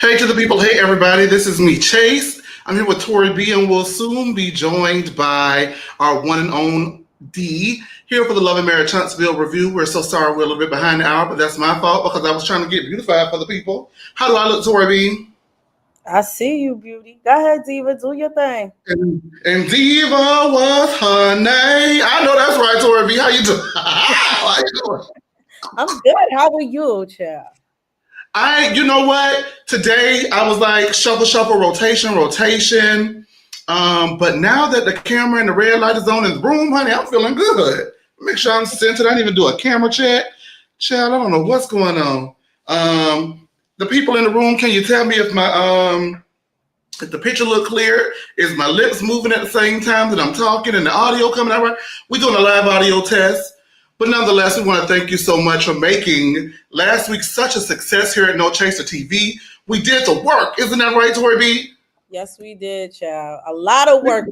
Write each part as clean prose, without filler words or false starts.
Hey to the people, hey everybody, this is me, Chase. I'm here with Tori B, and we'll soon be joined by our one and only D here for the Love and Marriage Huntsville review. We're so sorry we're a little bit behind the hour, but that's my fault because I was trying to get beautified for the people. How do I look, Tori B? I see you, beauty. Go ahead, Diva. Do your thing. And Diva was her name. I know that's right, Tori B. How you doing? How you doing? I'm good. How are you, child? You know what? Today I was like shuffle, shuffle, rotation, rotation. But now that the camera and the red light is on in the room, honey, I'm feeling good. Make sure I'm centered. I didn't even do a camera check. Child, I don't know what's going on. The people in the room, can you tell me if the picture look clear? Is my lips moving at the same time that I'm talking and the audio coming out right? We're doing a live audio test. But nonetheless, we want to thank you so much for making last week such a success here at No Chaser TV. We did the work. Isn't that right, Tori B? Yes, we did, child. A lot of work.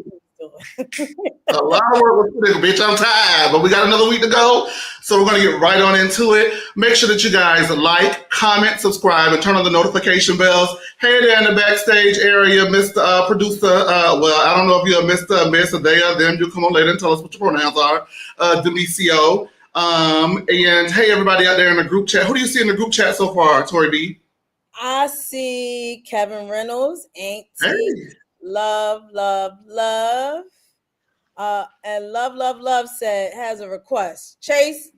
A lot of work with this, bitch. I'm tired, but we got another week to go. So we're going to get right on into it. Make sure that you guys like, comment, subscribe, and turn on the notification bells. Hey there in the backstage area, Mr. Producer. Well, I don't know if you're a Mr. Miss, or they or them. You come on later and tell us what your pronouns are. Demicio. And hey, everybody out there in the group chat. Who do you see in the group chat so far, Tori B? I see Kevin Reynolds, Auntie, Hey. Love. And Love said has a request. Chase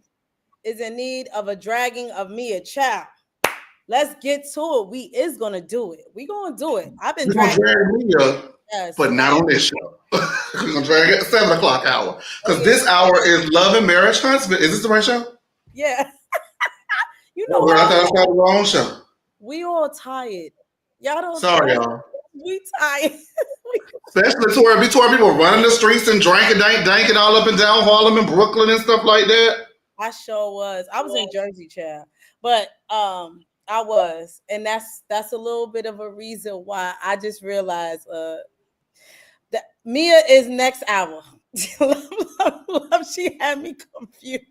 is in need of a dragging of me a child. Let's get to it. We is gonna do it. We gonna do it. I've been dragging Mia, yes, but not on this show. We're gonna drag it at 7 o'clock hour because this hour is Love and Marriage Huntsville. Is this the right show? Yeah. You know what? I thought I saw the wrong show. We all tired. Y'all don't. Sorry, y'all. We tired. Especially Tori people running the streets and drinking, danking all up and down Harlem and Brooklyn and stuff like that. I sure was. I was in Jersey, child, but I was, and that's a little bit of a reason why I just realized that Mia is next hour. Love, she had me confused.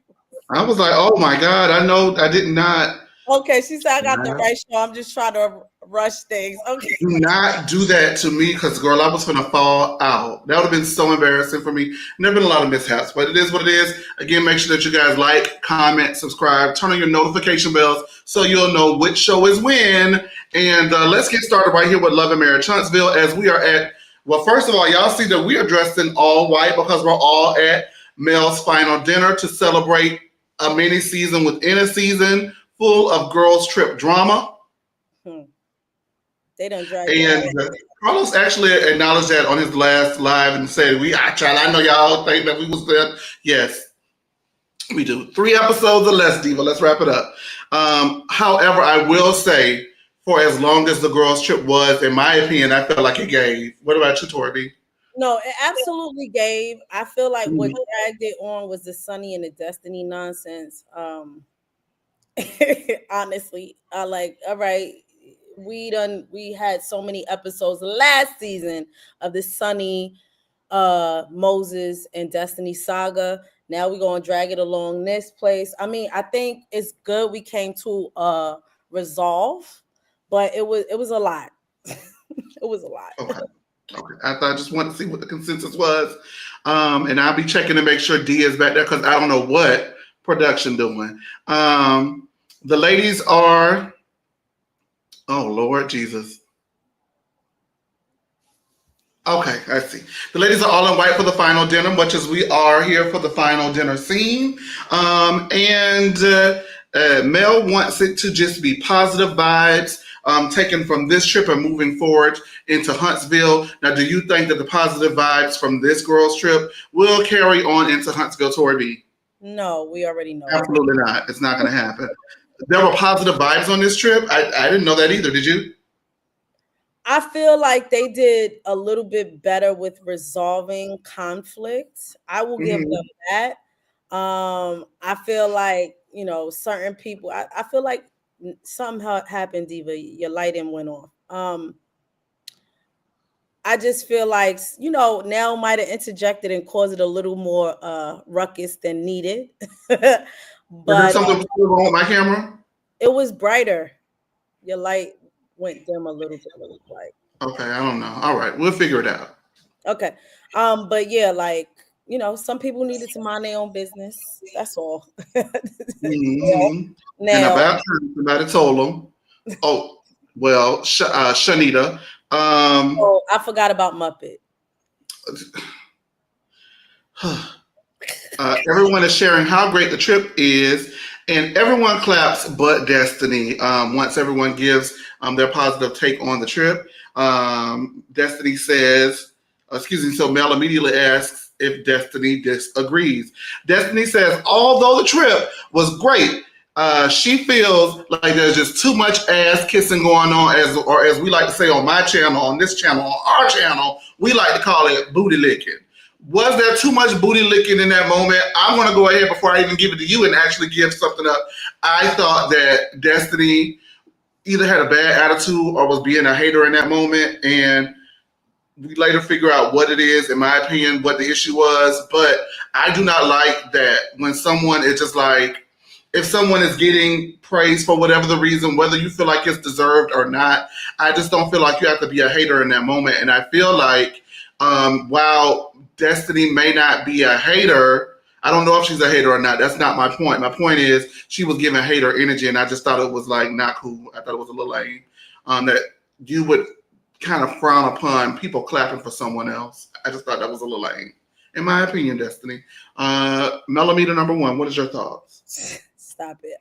I was like, oh my God, I know I did not. Okay, she said I got the right show. I'm just trying to rush things. Okay. Do not do that to me because, girl, I was going to fall out. That would have been so embarrassing for me. There have been a lot of mishaps, but it is what it is. Again, make sure that you guys like, comment, subscribe, turn on your notification bells so you'll know which show is when. And let's get started right here with Love and Marriage Huntsville as we are at, well, first of all, y'all see that we are dressed in all white because we're all at Mel's final dinner to celebrate a mini season within a season full of girls trip drama. They don't drag. And Carlos actually acknowledged that on his last live and said, I know y'all think that we was there. Yes, we do. 3 episodes or less, Diva. Let's wrap it up. However, I will say, for as long as the girls trip was, in my opinion, I felt like it gave. What about you, Tori B? No, it absolutely gave. I feel like what dragged it on was the Sunny and the Destiny nonsense. Honestly, I like, all right, we had so many episodes last season of the Sunny, Moses and Destiny saga. Now we're gonna drag it along this place. I mean, I think it's good we came to resolve, but it was a lot. It was a lot. Okay. I just wanted to see what the consensus was. And I'll be checking to make sure D is back there because I don't know what production doing. The ladies are, oh Lord Jesus. Okay, I see. The ladies are all in white for the final dinner, much as we are here for the final dinner scene. Mel wants it to just be positive vibes taken from this trip and moving forward into Huntsville. Now, do you think that the positive vibes from this girls' trip will carry on into Huntsville, Tori B? No, we already know. Absolutely not. It's not going to happen. There were positive vibes on this trip. I didn't know that either. Did you? I feel like they did a little bit better with resolving conflicts. I will give them that. I feel like, certain people, I feel like something happened, Diva. Your lighting went off. I just feel like, Nell might have interjected and caused it a little more ruckus than needed. But something was wrong with my camera? It was brighter. Your light went dim a little bit. It was like, Okay, I don't know. All right, we'll figure it out. okay. But yeah, like, some people needed to mind their own business. That's all. Hmm. And Now, about time somebody told them. Oh, well, Shanita. Um, oh, I forgot about Muppet. everyone is sharing how great the trip is, and everyone claps but Destiny. Once everyone gives their positive take on the trip, Destiny says, excuse me, so Mel immediately asks if Destiny disagrees. Destiny says, although the trip was great, she feels like there's just too much ass kissing going on, as we like to say on my channel, on this channel, on our channel, we like to call it booty licking. Was there too much booty licking in that moment? I'm going to go ahead before I even give it to you and actually give something up. I thought that Destiny either had a bad attitude or was being a hater in that moment. And we later figure out what it is, in my opinion, what the issue was. But I do not like that when someone is just like, if someone is getting praise for whatever the reason, whether you feel like it's deserved or not, I just don't feel like you have to be a hater in that moment. And I feel like while Destiny may not be a hater, I don't know if she's a hater or not. That's not my point. My point is she was giving hater energy, and I just thought it was like not cool. I thought it was a little lame. That you would kind of frown upon people clapping for someone else. I just thought that was a little lame, in my opinion. Destiny, Melamita number one. What is your thoughts? Stop it.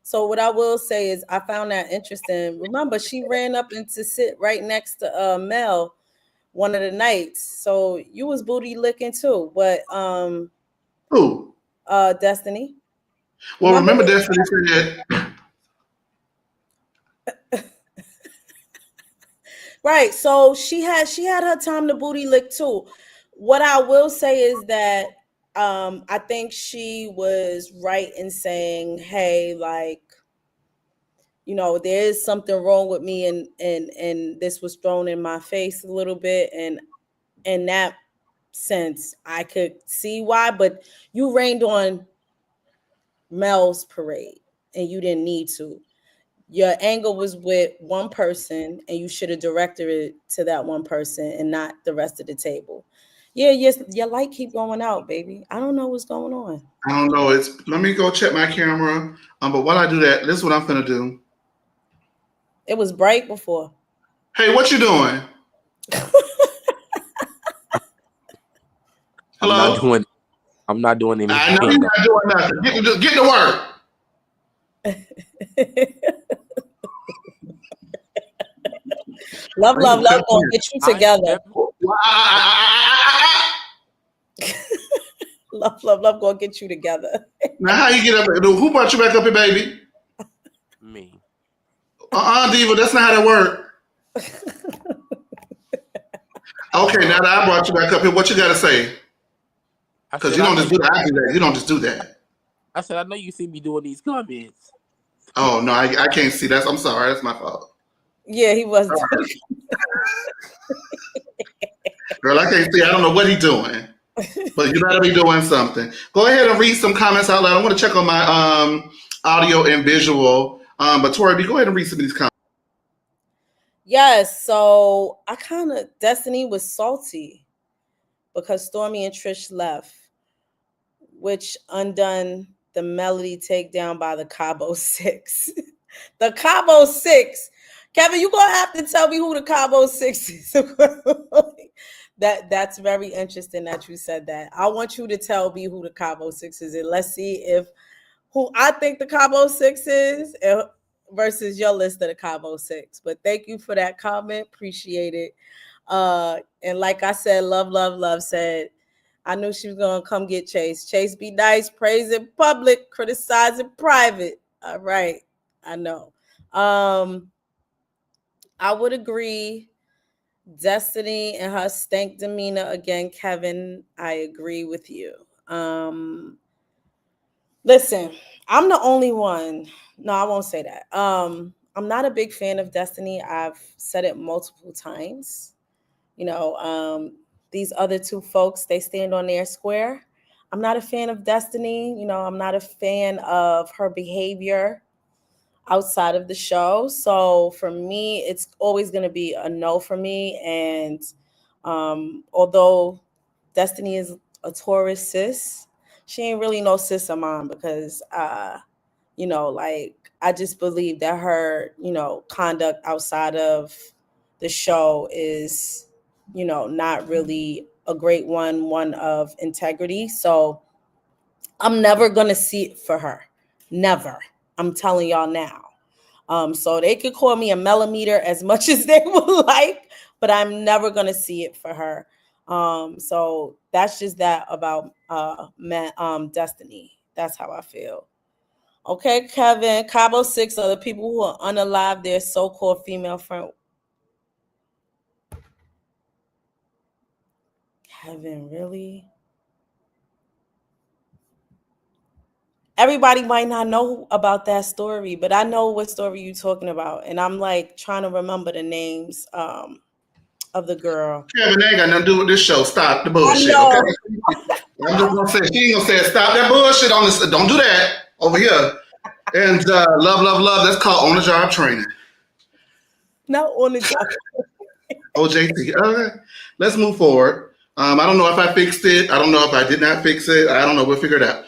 So what I will say is I found that interesting. Remember, she ran up and to sit right next to Mel one of the nights. So you was booty licking too. But Who? Destiny. Well, remember Remember Destiny said, right. So she had her time to booty lick too. What I will say is that I think she was right in saying, hey, like, there is something wrong with me, and this was thrown in my face a little bit, and in that sense I could see why, but you rained on Mel's parade and you didn't need to. Your anger was with one person and you should have directed it to that one person and not the rest of the table. Yeah, yes, your light keep going out, baby. I don't know what's going on. I don't know. Let me go check my camera. But while I do that, this is what I'm gonna do. It was bright before. Hey, what you doing? I'm not Hello? doing. I'm not doing I know anything. you're not doing nothing. Get to work. Love, love, love gonna get you together. Love, love, love gonna get you together. Now, how you get up? Who brought you back up here, baby? Me. Diva, that's not how that works. Okay, now that I brought you back up here, what you got to say? Because you don't just do that. I do that. You don't just do that. I said, I know you see me doing these comments. Oh, no, I can't see that. I'm sorry. That's my fault. Yeah, he was. Right. Girl, I can't see. I don't know what he's doing. But you better be doing something. Go ahead and read some comments out loud. I want to check on my audio and visual. But Tori B, go ahead and read some of these comments. Yes, so Destiny was salty because Stormy and Trish left, which undone the melody takedown by the Cabo Six. The Cabo Six. Kevin, you're gonna have to tell me who the Cabo Six is. That's very interesting that you said that. I want you to tell me who the Cabo Six is, and let's see if who I think the Cabo Six is versus your list of the Cabo Six. But thank you for that comment. Appreciate it. And like I said, love said, I knew she was gonna come get Chase. Chase be nice, praise in public, criticize in private. All right, I know. I would agree. Destiny and her stank demeanor again, Kevin. I agree with you. Listen, I'm the only one. No, I won't say that. I'm not a big fan of Destiny. I've said it multiple times. These other two folks, they stand on their square. I'm not a fan of Destiny. I'm not a fan of her behavior. outside of the show. So for me, it's always going to be a no for me. And although Destiny is a Taurus sis, she ain't really no sis of mine because, like I just believe that her, conduct outside of the show is, not really a great one of integrity. So I'm never going to see it for her. Never. I'm telling y'all now. So they could call me a millimeter as much as they would like, but I'm never going to see it for her. So that's just that about Destiny. That's how I feel. Okay, Kevin. Cabo 6 are the people who are unalive their so-called female friend. Kevin, really? Everybody might not know about that story, but I know what story you're talking about. And I'm like trying to remember the names of the girl. Kevin, ain't got nothing to do with this show. Stop the I bullshit, know. okay? I'm just gonna say, she ain't gonna say, stop that bullshit on this. Don't do that over here. And love. That's called on-the-job training. Not on the job. OJT. Okay, let's move forward. I don't know if I fixed it. I don't know if I did not fix it. I don't know. We'll figure it out.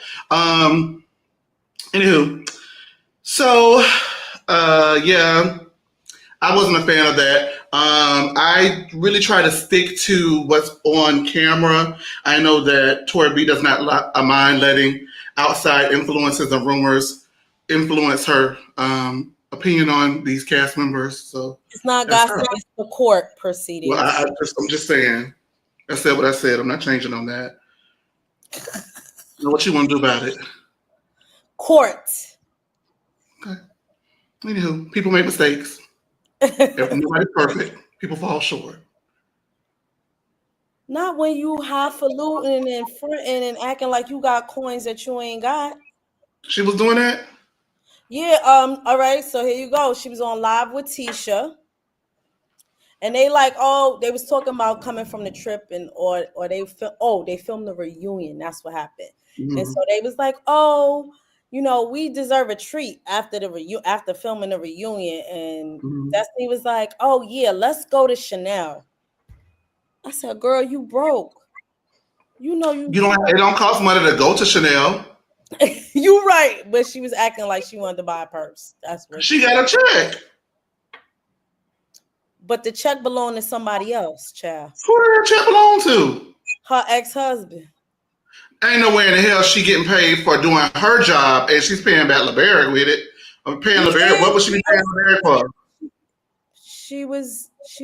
Anywho, so yeah, I wasn't a fan of that. I really try to stick to what's on camera. I know that Tori B does not mind letting outside influences and rumors influence her opinion on these cast members. So It's not gossip, it's the court proceedings. well, I'm just saying. I said what I said. I'm not changing on that. You know what you want to do about it? Court. Okay. Anywho, people make mistakes. Nobody's perfect. People fall short. Not when you highfalutin and fronting and acting like you got coins that you ain't got. She was doing that? Yeah, all right, so here you go. She was on live with Tisha. And they they was talking about coming from the trip and or they filmed the reunion. That's what happened. Mm-hmm. And so they was like, we deserve a treat after after filming the reunion. And Destiny was like, oh yeah, let's go to Chanel. I said, girl, you broke. You don't. It don't cost money to go to Chanel. You right, but she was acting like she wanted to buy a purse. That's what she got a check. But the check belonged to somebody else, child. Who did that check belong to? Her ex-husband. Ain't no way in the hell she getting paid for doing her job and she's paying back LeBaric with it. I'm paying LeBaric. What was she paying LeBaric for? She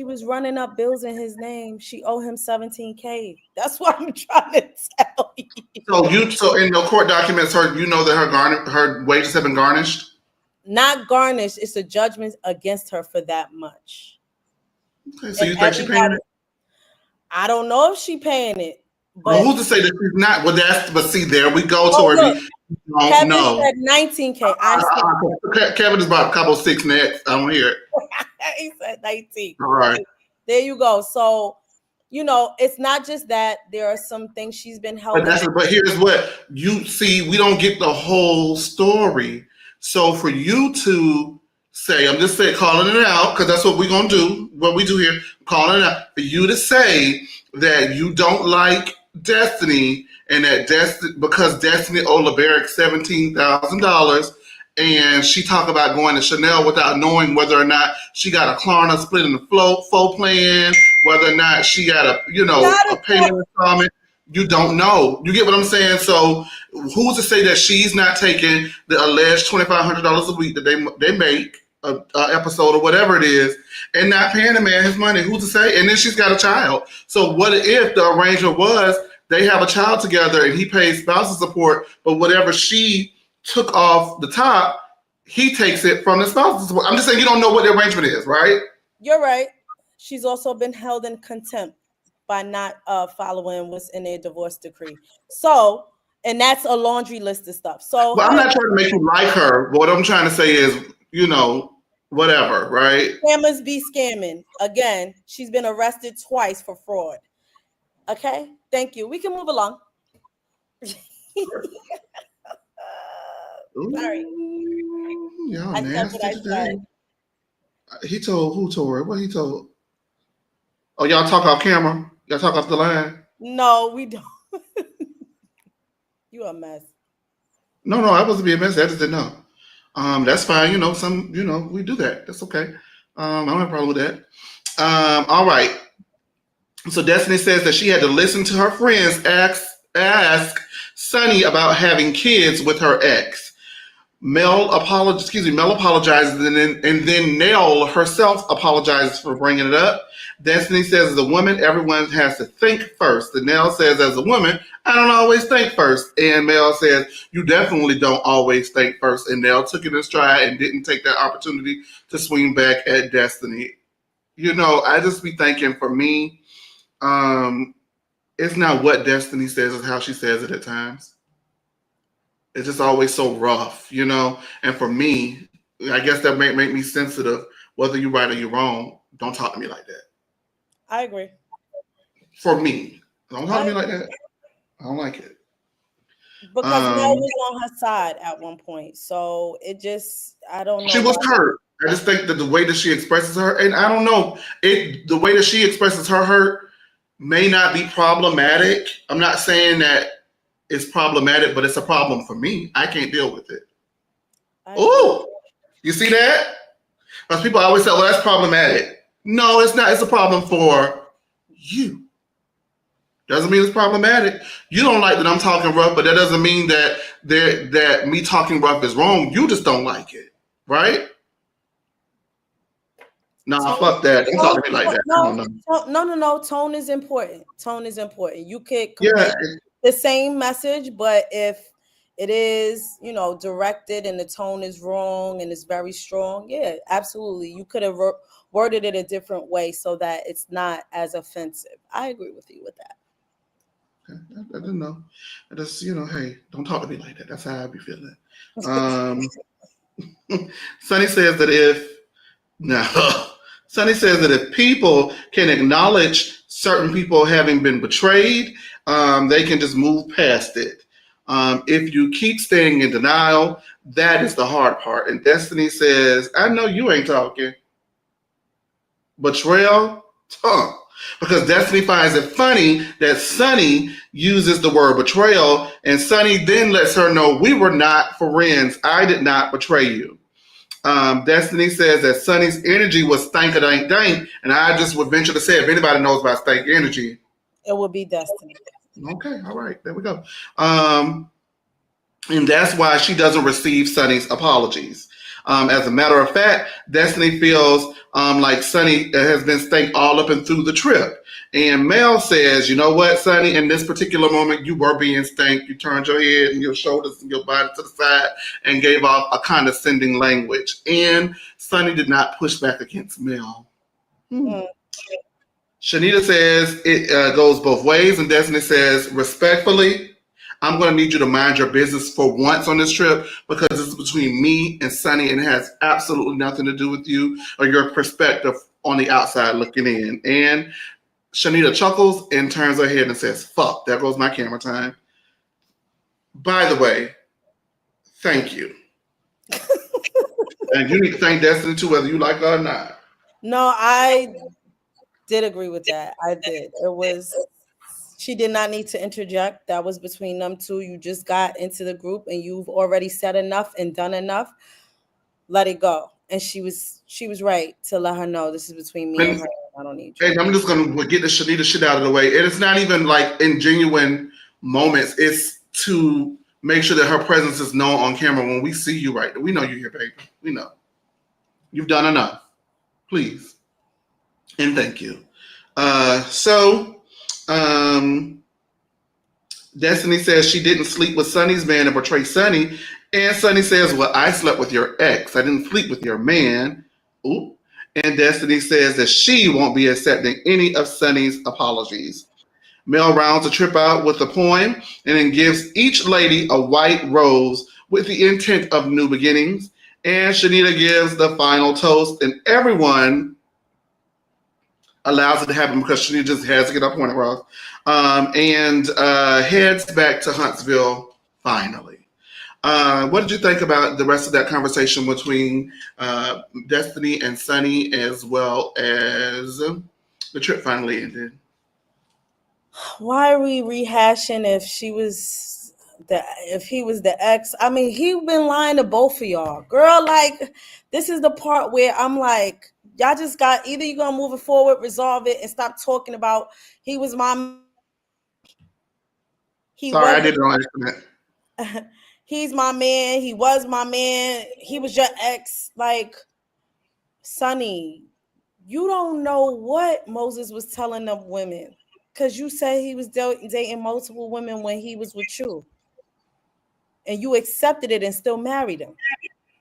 was running up bills in his name. She owed him $17,000. That's what I'm trying to tell you. So in the court documents, that her wages have been garnished? Not garnished. It's a judgment against her for that much. Okay, so you think she's paying it? I don't know if she's paying it. But who's to say that she's not? But see, there we go to her. Kevin said $19,000. Kevin is about a couple 6 next. I don't hear it. He said 19. All right. There you go. So, it's not just that. There are some things she's been held. But here's what you see. We don't get the whole story. So for you to say, I'm just saying, calling it out, because that's what we're going to do. What we do here, calling it out. For you to say that you don't like Destiny and that because Destiny owed LeBaric $17,000 and she talked about going to Chanel without knowing whether or not she got a Klarna split in the flow plan, whether or not she got a payment installment. You don't know. You get what I'm saying? So who's to say that she's not taking the alleged $2,500 a week that they make a episode or whatever it is and not paying the man his money? Who's to say? And then she's got a child. So what if the arrangement was they have a child together and he pays spousal support, but whatever she took off the top, he takes it from the spousal support? I'm just saying you don't know what the arrangement is, right? You're right. She's also been held in contempt by not following what's in their divorce decree. So, and that's a laundry list of stuff. So well, I'm not trying to make you like her. What I'm trying to say is, whatever, right? Scammers be scamming. Again, she's been arrested twice for fraud. Okay, thank you. We can move along. Sorry. Y'all I said what nasty I today. said. He told who, Tori? What he told? Oh, y'all talk off camera? Y'all talk off the line? No, we don't. You a mess. No, I wasn't being messy. I just didn't know. That's fine. We do that. That's okay. I don't have a problem with that. All right. So Destiny says that she had to listen to her friends ask Sunny about having kids with her ex. Mel apologizes, and then Nell herself apologizes for bringing it up. Destiny says, as a woman, everyone has to think first. And Nell says, as a woman, I don't always think first. And Mel says, you definitely don't always think first. And Nell took it in stride and didn't take that opportunity to swing back at Destiny. I just be thinking, for me, it's not what Destiny says, it's how she says it at times. It's just always so rough, And for me, I guess that may make me sensitive. Whether you're right or you're wrong, don't talk to me like that. I agree. For me, don't talk to me like that. I don't like it. Because Mel was on her side at one point, so I don't know. She was hurt. I just think that the way that she expresses her, and I don't know, the way that she expresses her hurt may not be problematic. I'm not saying that it's problematic, but it's a problem for me. I can't deal with it. Oh, you see that? Because people always say, well, that's problematic. No, it's not. It's a problem for you. Doesn't mean it's problematic. You don't like that I'm talking rough, but that doesn't mean that me talking rough is wrong. You just don't like it, right? Nah, fuck that. Don't talk to me like that. No. Tone is important. You could convey the same message, but if it is, directed and the tone is wrong and it's very strong, yeah, absolutely. You could have worded it a different way so that it's not as offensive. I agree with you with that. I didn't know. I just, hey, don't talk to me like that. That's how I be feeling. Sunny says that if people can acknowledge certain people having been betrayed, they can just move past it. If you keep staying in denial, that is the hard part. And Destiny says, I know you ain't talking. Betrayal? Because Destiny finds it funny that Sunny uses the word betrayal, and Sunny then lets her know we were not friends. I did not betray you. Destiny says that Sunny's energy was stank-a-dank-dank, and I just would venture to say, if anybody knows about stank energy, it would be Destiny. Okay, all right, there we go. And that's why she doesn't receive Sunny's apologies. As a matter of fact, Destiny feels like Sunny has been stank all up and through the trip. And Mel says, you know what, Sunny, in this particular moment, you were being stank. You turned your head and your shoulders and your body to the side and gave off a condescending language. And Sunny did not push back against Mel. Shanita says it goes both ways, and Destiny says, respectfully, I'm going to need you to mind your business for once on this trip, because this is between me and Sunny and it has absolutely nothing to do with you or your perspective on the outside looking in. And Shanita chuckles and turns her head and says, fuck, there goes my camera time. By the way, thank you. And you need to thank Destiny too, whether you like her or not. No, I did agree with that. I did. She did not need to interject. That was between them two. You just got into the group and you've already said enough and done enough. Let it go. And she was right to let her know this is between me and her. I don't need you. And I'm just going to get the Shanita shit out of the way. And it's not even like in genuine moments. It's to make sure that her presence is known on camera when we see you right. We know you're here, baby. We know. You've done enough. Please. And thank you. Destiny says she didn't sleep with Sunny's man and betray Sunny. And Sunny says, well, I slept with your ex. I didn't sleep with your man. Ooh. And Destiny says that she won't be accepting any of Sunny's apologies. Mel rounds the trip out with a poem and then gives each lady a white rose with the intent of new beginnings. And Shanita gives the final toast, and everyone allows it to happen because Shanita just has to get her point across. And heads back to Huntsville finally. What did you think about the rest of that conversation between Destiny and Sunny, as well as the trip finally ended? Why are we rehashing if he was the ex? I mean, he been lying to both of y'all. Girl, like, this is the part where I'm like, y'all just got, either you're gonna move it forward, resolve it, and stop talking about he was my he Sorry, I was didn't know that. he's my man, he was my man, he was your ex. Like, Sonny, you don't know what Moses was telling them women. Because you said he was dating multiple women when he was with you. And you accepted it and still married him.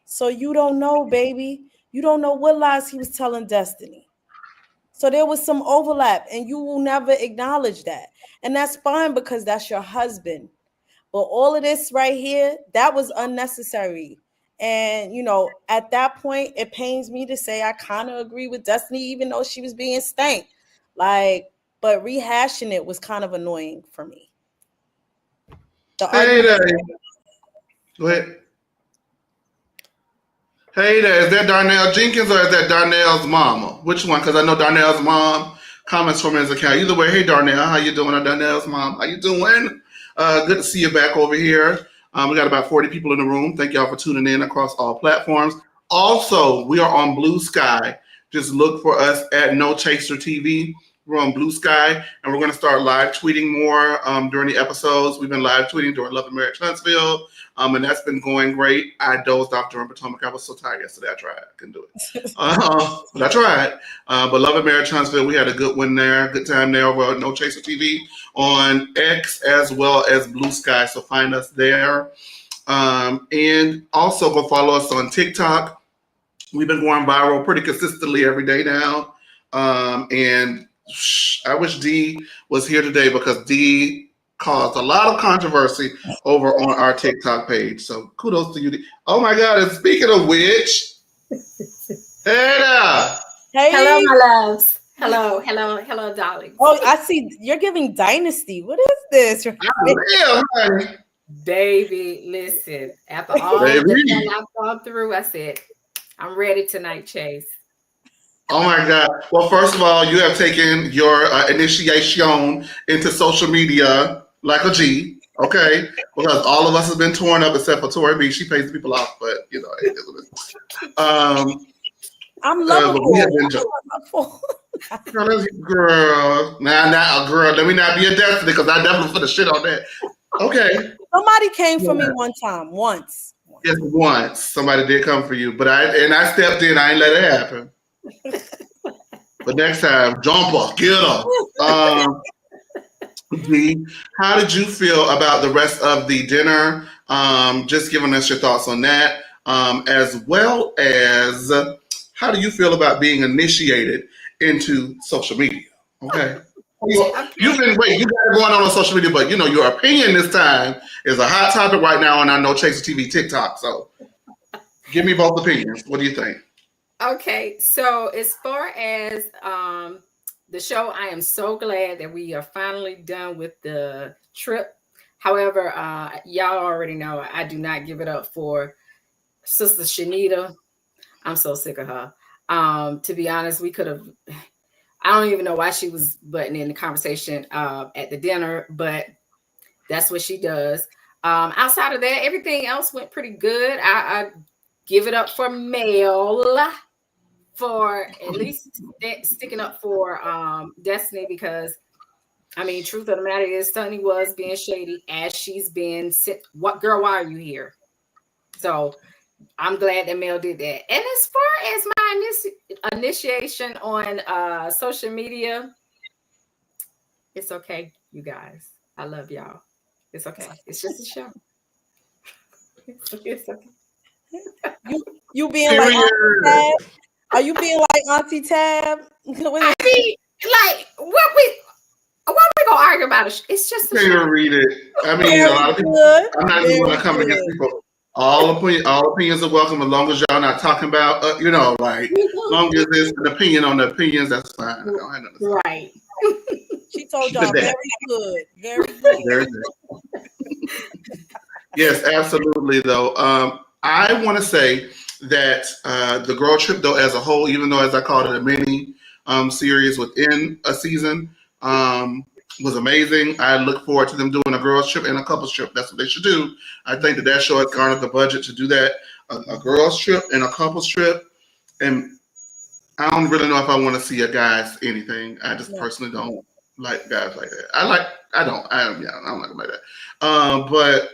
So you don't know, baby. You don't know what lies he was telling Destiny. So there was some overlap, and you will never acknowledge that. And that's fine because that's your husband. But all of this right here, that was unnecessary. And, you know, at that point, it pains me to say I kind of agree with Destiny, even though she was being stank. Like, but rehashing it was kind of annoying for me. The Hey argument. there. Go ahead. Hey there. Is that Darnell Jenkins or is that Darnell's mama? Which one? Because I know Darnell's mom comments from his account. Either way, hey Darnell, how you doing? Or Darnell's mom, how you doing? Good to see you back over here. We got about 40 people in the room. Thank y'all for tuning in across all platforms. Also, we are on Blue Sky. Just look for us at No Chaser TV. We're on Blue Sky, and we're going to start live tweeting more during the episodes. We've been live tweeting during Love and Marriage Huntsville, and that's been going great. I dozed off during Potomac. I was so tired yesterday. I tried. I couldn't do it. But I tried. But Love and Marriage Huntsville, we had a good one there, good time there over at No Chaser TV on X as well as Blue Sky. So find us there. And also go follow us on TikTok. We've been going viral pretty consistently every day now. And I wish D was here today because D caused a lot of controversy over on our TikTok page. So kudos to you, D. Oh my God! And speaking of which, hey there. Hey. Hello, my loves. Hello, darling. Oh, I see you're giving Dynasty. What is this? Honey. Baby, listen. After all that I've gone through, I said, I'm ready tonight, Chase. Oh my God. Well, first of all, you have taken your initiation into social media like a G, okay? Because all of us have been torn up except for Tori B. She pays people off, but you know, it is what it is. I'm lovable. Girl, now, girl, let me not be a Destiny because I definitely put the shit on that. Okay. Somebody came for me one time, once. Just once. Somebody did come for you, but I stepped in. I ain't let it happen. But next time, jumper, get her. D, how did you feel about the rest of the dinner? Just giving us your thoughts on that, as well as how do you feel about being initiated into social media? Okay. You got it going on social media, but you know your opinion this time is a hot topic right now on our No Chaser TV TikTok. So, give me both opinions. What do you think? Okay, so as far as the show, I am so glad that we are finally done with the trip. However, y'all already know I do not give it up for Sister Shanita. I'm so sick of her. To be honest, we could have. I don't even know why she was butting in the conversation at the dinner, but that's what she does. Outside of that, everything else went pretty good. I give it up for Mel for at least sticking up for Destiny because, I mean, truth of the matter is Sunny was being shady as she's been. What girl, why are you here? So I'm glad that Mel did that. And as far as my initiation on social media, it's okay, you guys. I love y'all. It's okay. It's just a show. It's okay. You being like Auntie Tab? Are you being like Auntie Tab? I mean, like what we gonna argue about? It's just a show. Read it. I mean, a lot of people. I'm not even going to come against people. All opinions are welcome as long as y'all not talking about, like, as long as it's an opinion on the opinions, that's fine. I don't have nothing. Right. She told y'all very good. Very good. Very good. Yes, absolutely. Though, I want to say that the girl trip, though, as a whole, even though as I called it a mini series within a season, was amazing. I look forward to them doing a girls trip and a couples trip. That's what they should do. I think that show has garnered the budget to do that. A girls trip and a couples trip, and I don't really know if I want to see a guy's anything. I just personally don't like guys like that. I don't like them like that. But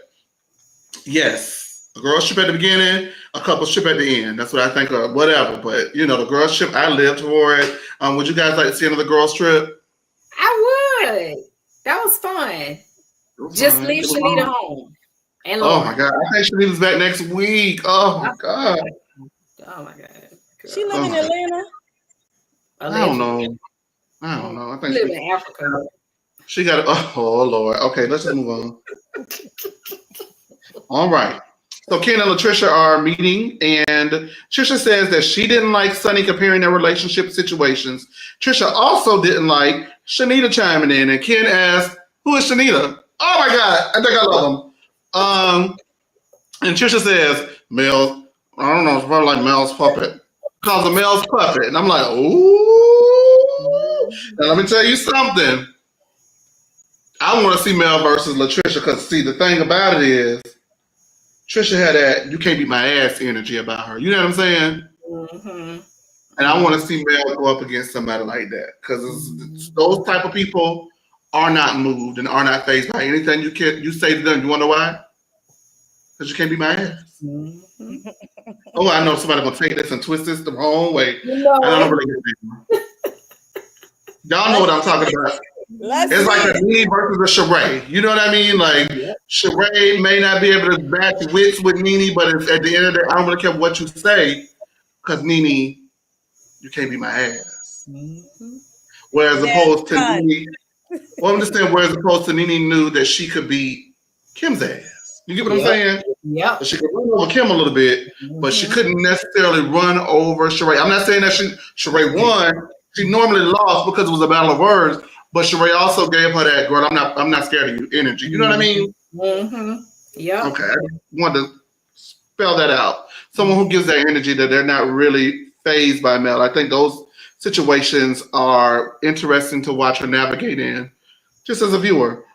yes, a girls trip at the beginning, a couple trip at the end. That's what I think of. Whatever, but the girls trip, I lived for it. Would you guys like to see another girls trip? I would. That was fun. Just leave Shanita home. And oh my God, I think Shanita's back next week. Oh my God. Oh my God. Girl. She live in Atlanta. I don't know. I think she live in Africa. She got. Oh Lord. Okay, let's just move on. All right. So Ken and Latricia are meeting, and Trisha says that she didn't like Sonny comparing their relationship situations. Trisha also didn't like Shanita chiming in, and Ken asked, "Who is Shanita?" Oh my God, I think I love him. And Trisha says, "Mel, I don't know, it's probably like Mel's puppet." Calls a Mel's puppet, and I'm like, "Ooh!" Now let me tell you something. I want to see Mel versus Latricia because see, the thing about it is, Trisha had that "you can't beat my ass" energy about her. You know what I'm saying? Mm-hmm. And I want to see Mel go up against somebody like that because those type of people are not moved and are not fazed by anything you say to them. You want to know why? Because you can't beat my ass. Mm-hmm. Oh, I know somebody gonna take this and twist this the wrong way. No. I don't really get it. Y'all know what I'm talking about. It's like a Nene versus a Sheree. You know what I mean? Like Sheree may not be able to match wits with Nene, but it's, at the end of the day, I don't really care what you say, because Nene, you can't be my ass. Mm-hmm. Whereas opposed to Nene, well, I'm just saying, whereas opposed to Nene knew that she could beat Kim's ass. You get what I'm saying? Yeah. She could run over Kim a little bit, but she couldn't necessarily run over Sheree. I'm not saying that Sheree won. She normally lost because it was a battle of words. But Sheree also gave her that "girl, I'm not scared of you" energy. You know what I mean? Mm-hmm. Yeah. Okay, I wanted to spell that out. Someone who gives that energy that they're not really fazed by Mel. I think those situations are interesting to watch her navigate in, just as a viewer.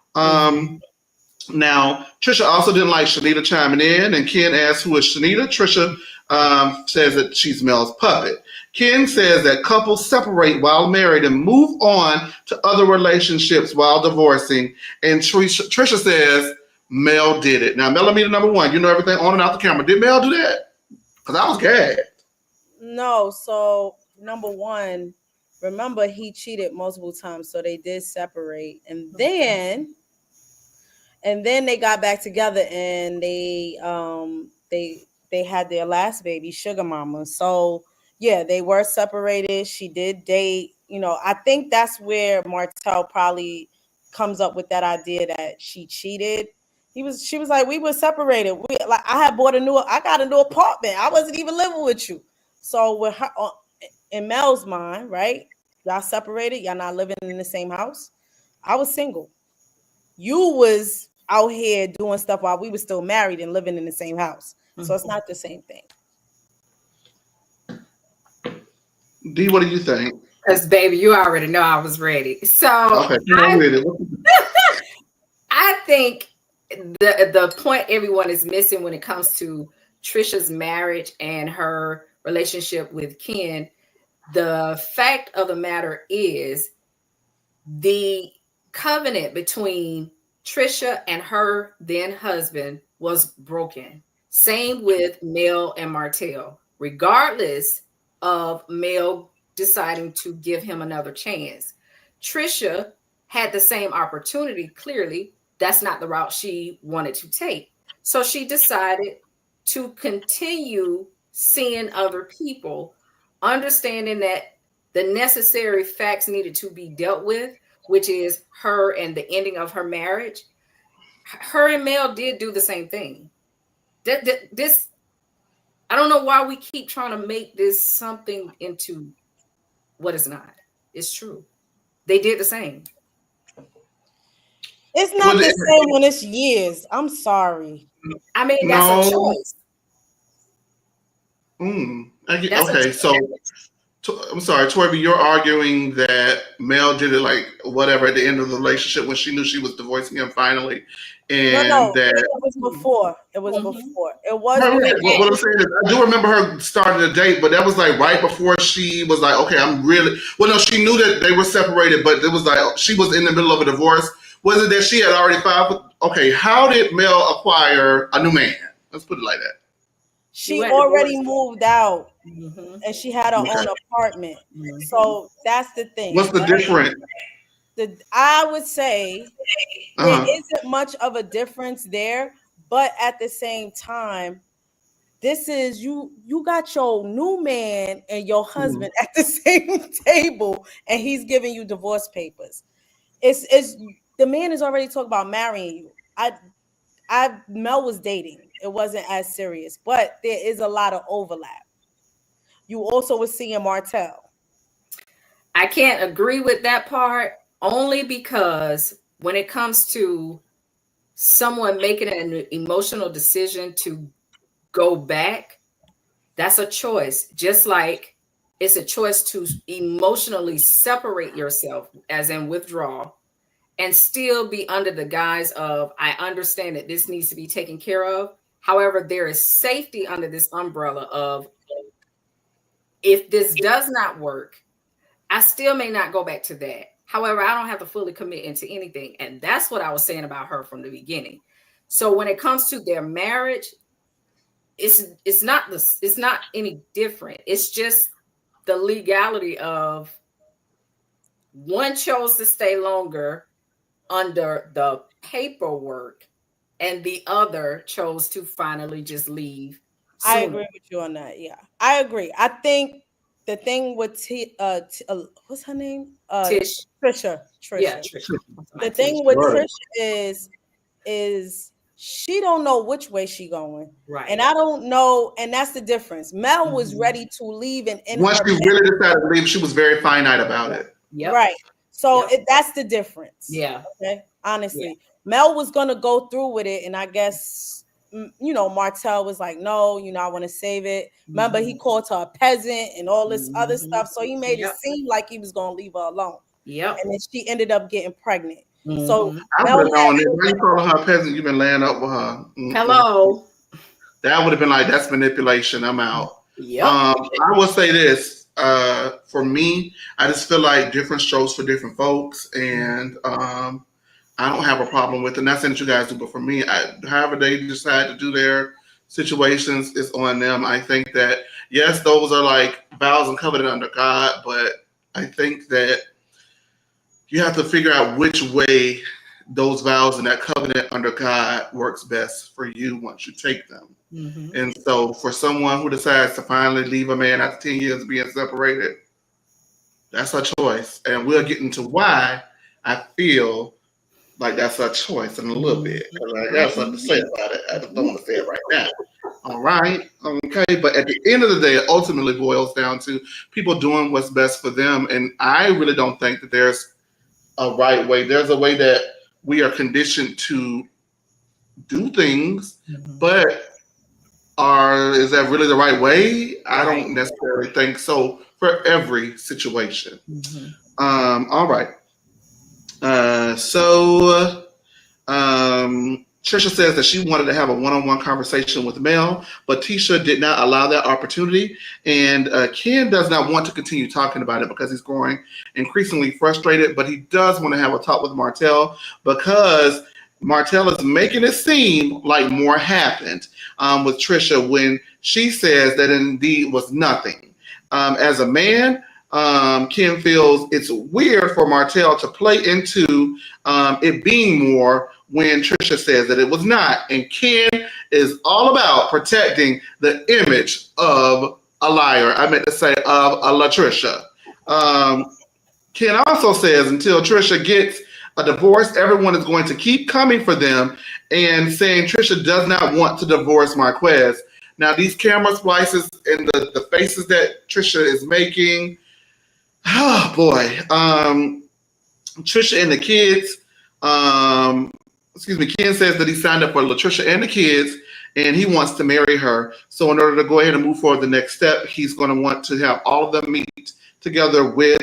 Now, Trisha also didn't like Shanita chiming in, and Ken asked who is Shanita. Trisha says that she's Mel's puppet. Ken says that couples separate while married and move on to other relationships while divorcing. And Trisha says Mel did it. Now, Millimeter number one, you know everything on and out the camera. Did Mel do that? Because I was gagged. No, so number one, remember he cheated multiple times, so they did separate. And then they got back together and they had their last baby, Sugar Mama. So yeah, they were separated. She did date, I think that's where Martell probably comes up with that idea that she cheated. She was like, we were separated. I got a new apartment. I wasn't even living with you. So with her, in Mel's mind, right? Y'all separated, y'all not living in the same house. I was single. You was out here doing stuff while we were still married and living in the same house. So it's not the same thing. D, what do you think? Because, baby, you already know I was ready. So okay, I think the point everyone is missing when it comes to Trisha's marriage and her relationship with Ken, the fact of the matter is the covenant between Trisha and her then husband was broken. Same with Mel and Martell. Regardless of Mel deciding to give him another chance, Trisha had the same opportunity. Clearly, that's not the route she wanted to take. So she decided to continue seeing other people, understanding that the necessary facts needed to be dealt with, which is her and the ending of her marriage. Her and Mel did do the same thing. This, I don't know why we keep trying to make this something into what it's not. It's true. They did the same. It's not the same when it's years. I'm sorry. I mean, that's a No. choice. That's a Okay, choice. so I'm sorry, Tori B, you're arguing that Mel did it like whatever at the end of the relationship when she knew she was divorcing him finally, and No, that. it was before. It was Mhm. before. It was Right, before. right. What I'm saying is, I do remember her starting a date, but that was like right before she was like, okay, I'm really. Well, no, she knew that they were separated, but it was like she was in the middle of a divorce. Was it that she had already filed? Okay, how did Mel acquire a new man? Let's put it like that. She went already divorced. moved out Mhm. and she had her Okay. own apartment. Mhm. So that's the thing. What's the difference? I would say there Uh-huh. isn't much of a difference there, but at the same time, this is you got your new man and your husband at the same table, and he's giving you divorce papers. It's the man is already talking about marrying you. Mel was dating. It wasn't as serious, but there is a lot of overlap. You also were seeing Martell. I can't agree with that part only because when it comes to someone making an emotional decision to go back, that's a choice. Just like it's a choice to emotionally separate yourself, as in withdraw, and still be under the guise of, I understand that this needs to be taken care of. However, there is safety under this umbrella of, if this does not work, I still may not go back to that. However, I don't have to fully commit into anything. And that's what I was saying about her from the beginning. So when it comes to their marriage, it's not any different. It's just the legality of one chose to stay longer under the paperwork and the other chose to finally just leave I sooner. agree with you on that. Yeah, I agree. I think the thing with what's her name? Tish. Trisha. Yeah, Trisha. Trisha. The thing with Right. Trisha is she don't know which way she going. Right. And I don't know, and that's the difference. Mel was ready to leave and in Once her she really decided to leave, she was very finite about it. Yep. right. So Yep. that's the difference. Yeah. Okay. Honestly, Mel was gonna go through with it, and I guess Martell was like, no, I want to save it. Remember, he called her a peasant and all this other stuff. So he made it seem like he was gonna leave her alone. Yep. And then she ended up getting pregnant. So I would have known it. Why you calling her a peasant? You've been laying up with her. Hello. That would have been like, that's manipulation. I'm out. Yep. I will say this. For me, I just feel like different strokes for different folks, and I don't have a problem with it. Not saying that you guys do, but for me, however they decide to do their situations is on them. I think that, yes, those are like vows and covenant under God, but I think that you have to figure out which way those vows and that covenant under God works best for you once you take them. And so for someone who decides to finally leave a man after 10 years of being separated, that's a choice. And we'll get into why I feel like that's a choice in a little bit. Because I got something to say about it. I just don't want to say it right now. All right. Okay. But at the end of the day, it ultimately boils down to people doing what's best for them. And I really don't think that there's a right way. There's a way that we are conditioned to do things, but is that really the right way? I don't necessarily think so for every situation. All right. Trisha says that she wanted to have a one-on-one conversation with Mel, but Tisha did not allow that opportunity. And Ken does not want to continue talking about it because he's growing increasingly frustrated, but he does want to have a talk with Martell because Martell is making it seem like more happened with Trisha when she says that indeed was nothing. As a man, Ken feels it's weird for Martell to play into it being more when Trisha says that it was not. And Ken is all about protecting the image of a liar. I meant to say of a Latricia. Ken also says until Trisha gets a divorce, everyone is going to keep coming for them and saying Trisha does not want to divorce Marquez. Now, these camera splices and the faces that Trisha is making, oh boy. Trisha and the kids, Ken says that he signed up for Latricia and the kids and he wants to marry her. So in order to go ahead and move forward the next step, he's going to want to have all of them meet together with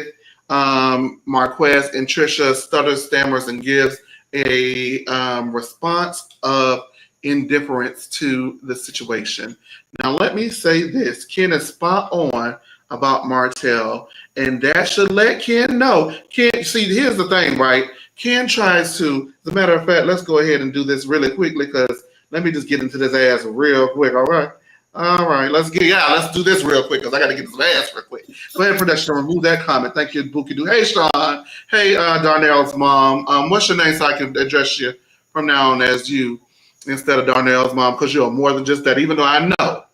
Marquez, and Trisha stutters, stammers, and gives a response of indifference to the situation. Now, let me say this. Ken is spot on about Martell, and that should let Ken know. Ken, see, here's the thing, right? Ken tries to, as a matter of fact, let's go ahead and do this really quickly, because let me just get into this ass real quick, all right? All right, let's do this real quick, because I got to get this ass real quick. Go ahead, production, remove that comment. Thank you, Bookie Doo. Hey, Sean. Hey, Darnell's mom. What's your name so I can address you from now on as you instead of Darnell's mom, because you're more than just that, even though I know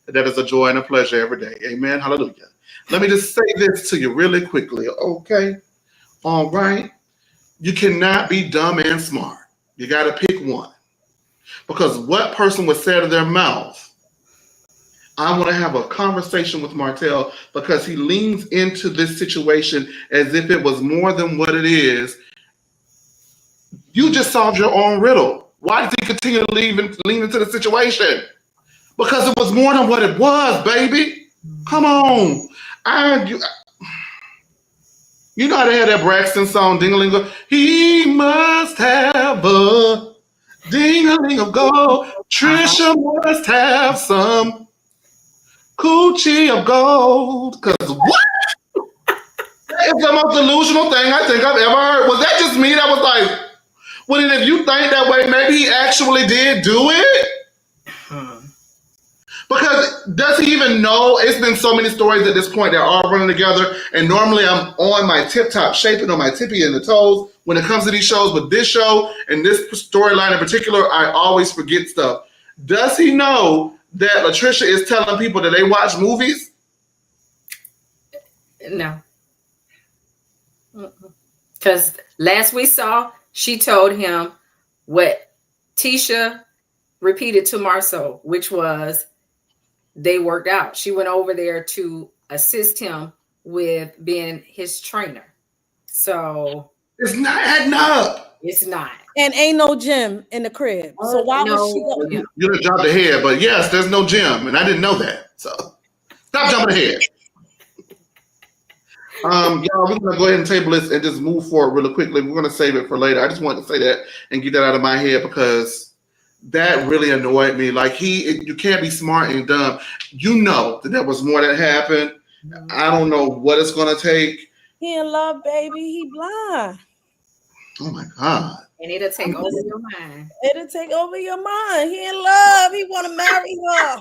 that is a joy and a pleasure every day. Amen. Hallelujah. Let me just say this to you really quickly, okay? All right. You cannot be dumb and smart. You got to pick one. Because what person would say to their mouth, I want to have a conversation with Martell, because he leans into this situation as if it was more than what it is. You just solved your own riddle. Why did he continue to lean into the situation? Because it was more than what it was, baby. Come on. You know how they had that Braxton song, Ding-a-ling-a? He must have a ding-a-ling of gold. Trisha must have some coochie of gold. Because what? That is the most delusional thing I think I've ever heard. Was that just me that was like, well, then if you think that way, maybe he actually did do it? Because does he even know? It's been so many stories at this point. They're all running together. And normally I'm on my tip-top shaping, on my tippy and the toes when it comes to these shows. But this show and this storyline in particular, I always forget stuff. Does he know that Latricia is telling people that they watch movies? No. Because last we saw, she told him what Tisha repeated to Marceau, which was they worked out. She went over there to assist him with being his trainer. So it's not adding up. It's not. And ain't no gym in the crib. So why was she go? You done jumped ahead, but yes, there's no gym, and I didn't know that. So stop jumping ahead. Y'all, we're gonna go ahead and table this and just move forward really quickly. We're gonna save it for later. I just wanted to say that and get that out of my head, because that really annoyed me. Like, you can't be smart and dumb. You know that there was more that happened. I don't know what it's gonna take. He in love, baby. He blind. Oh my God. And it'll take over your mind. It'll take over your mind. He in love. He want to marry her.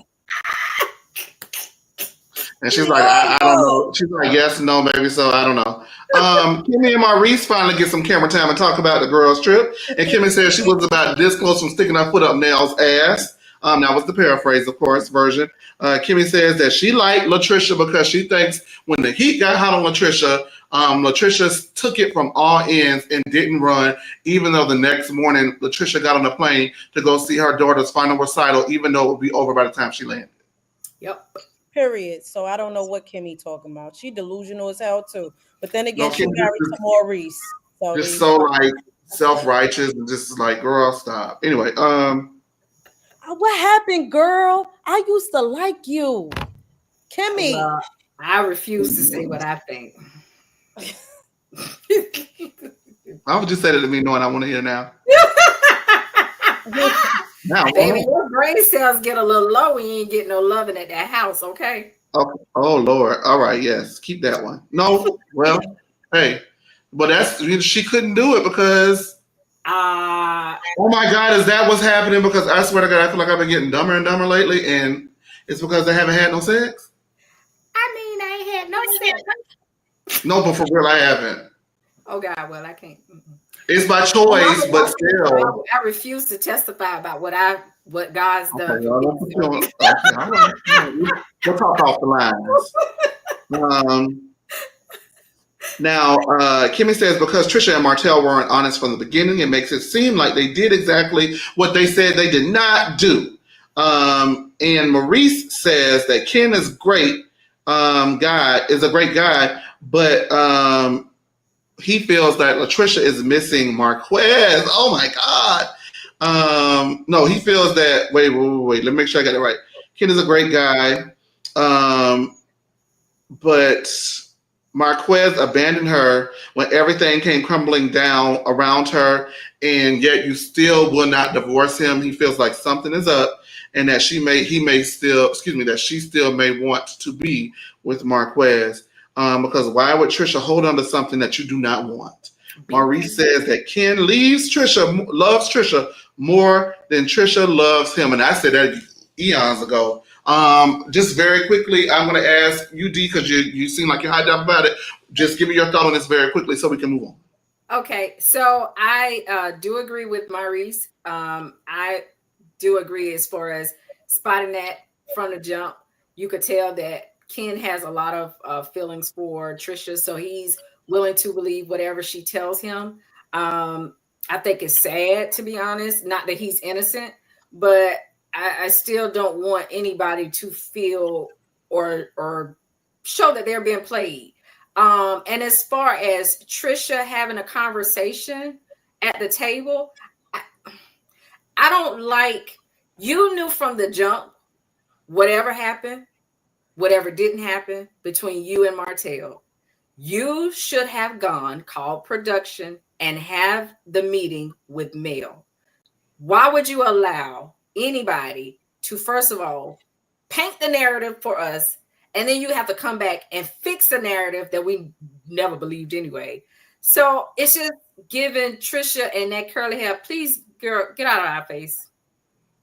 And she's like, I don't know. She's like, yes, no, maybe so. I don't know. Kimmy and Maurice finally get some camera time and talk about the girls' trip. And Kimmy said she was about this close from sticking her foot up Nell's ass. That was the paraphrase, of course, version. Kimmy says that she liked Latricia because she thinks when the heat got hot on Latricia, Latricia took it from all ends and didn't run, even though the next morning Latricia got on the plane to go see her daughter's final recital, even though it would be over by the time she landed. Yep. Period. So I don't know what Kimmy talking about. She delusional as hell too. But then again, she married to Maurice. So just so like self-righteous and just like, girl, stop. Anyway, what happened, girl? I used to like you. Kimmy. I refuse to say what I think. Why would you say that to me knowing I want to hear now? Now, baby, your brain cells get a little low and you ain't getting no loving at that house, okay? Okay. Oh, Lord. All right, yes. Keep that one. No, well, hey. But she couldn't do it because oh my God, is that what's happening? Because I swear to God, I feel like I've been getting dumber and dumber lately, and it's because they haven't had no sex? I mean, I ain't had no sex. No, but for real, I haven't. Oh God, well, I can't. It's by choice, but still. I refuse to testify about what God's done. Okay, all right. We'll talk off the lines. Now, Kimmy says because Trisha and Martell weren't honest from the beginning, it makes it seem like they did exactly what they said they did not do. And Maurice says that Ken is great. Is a great guy, but he feels that Latricia is missing Marquez. Oh my God. No, he feels that. Wait. Let me make sure I got it right. Ken is a great guy, but Marquez abandoned her when everything came crumbling down around her, and yet you still will not divorce him. He feels like something is up, and that that she still may want to be with Marquez. Because why would Trisha hold on to something that you do not want? Maurice says that Ken loves Trisha more than Trisha loves him, and I said that eons ago. Just very quickly, I'm going to ask you, D, because you seem like you're hyped up about it. Just give me your thought on this very quickly so we can move on. Okay, so I do agree with Maurice. I do agree as far as spotting that from the jump. You could tell that Ken has a lot of feelings for Trisha, so he's willing to believe whatever she tells him. I think it's sad, to be honest. Not that he's innocent, but I still don't want anybody to feel or show that they're being played. And as far as Trisha having a conversation at the table, I don't like, you knew from the jump, whatever happened, whatever didn't happen between you and Martell, you should have called production and have the meeting with Mel. Why would you allow anybody to, first of all, paint the narrative for us, and then you have to come back and fix the narrative that we never believed anyway? So it's just giving Trisha and that curly hair, please, girl, get out of our face.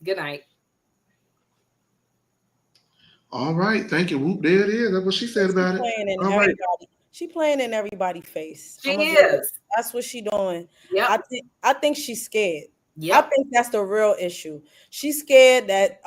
Good night. All right, thank you. Whoop, there it is. That's what she said about it. All right. She playing in everybody's face. She is. That's what she doing. Yeah. I think she's scared. Yep. I think that's the real issue. She's scared that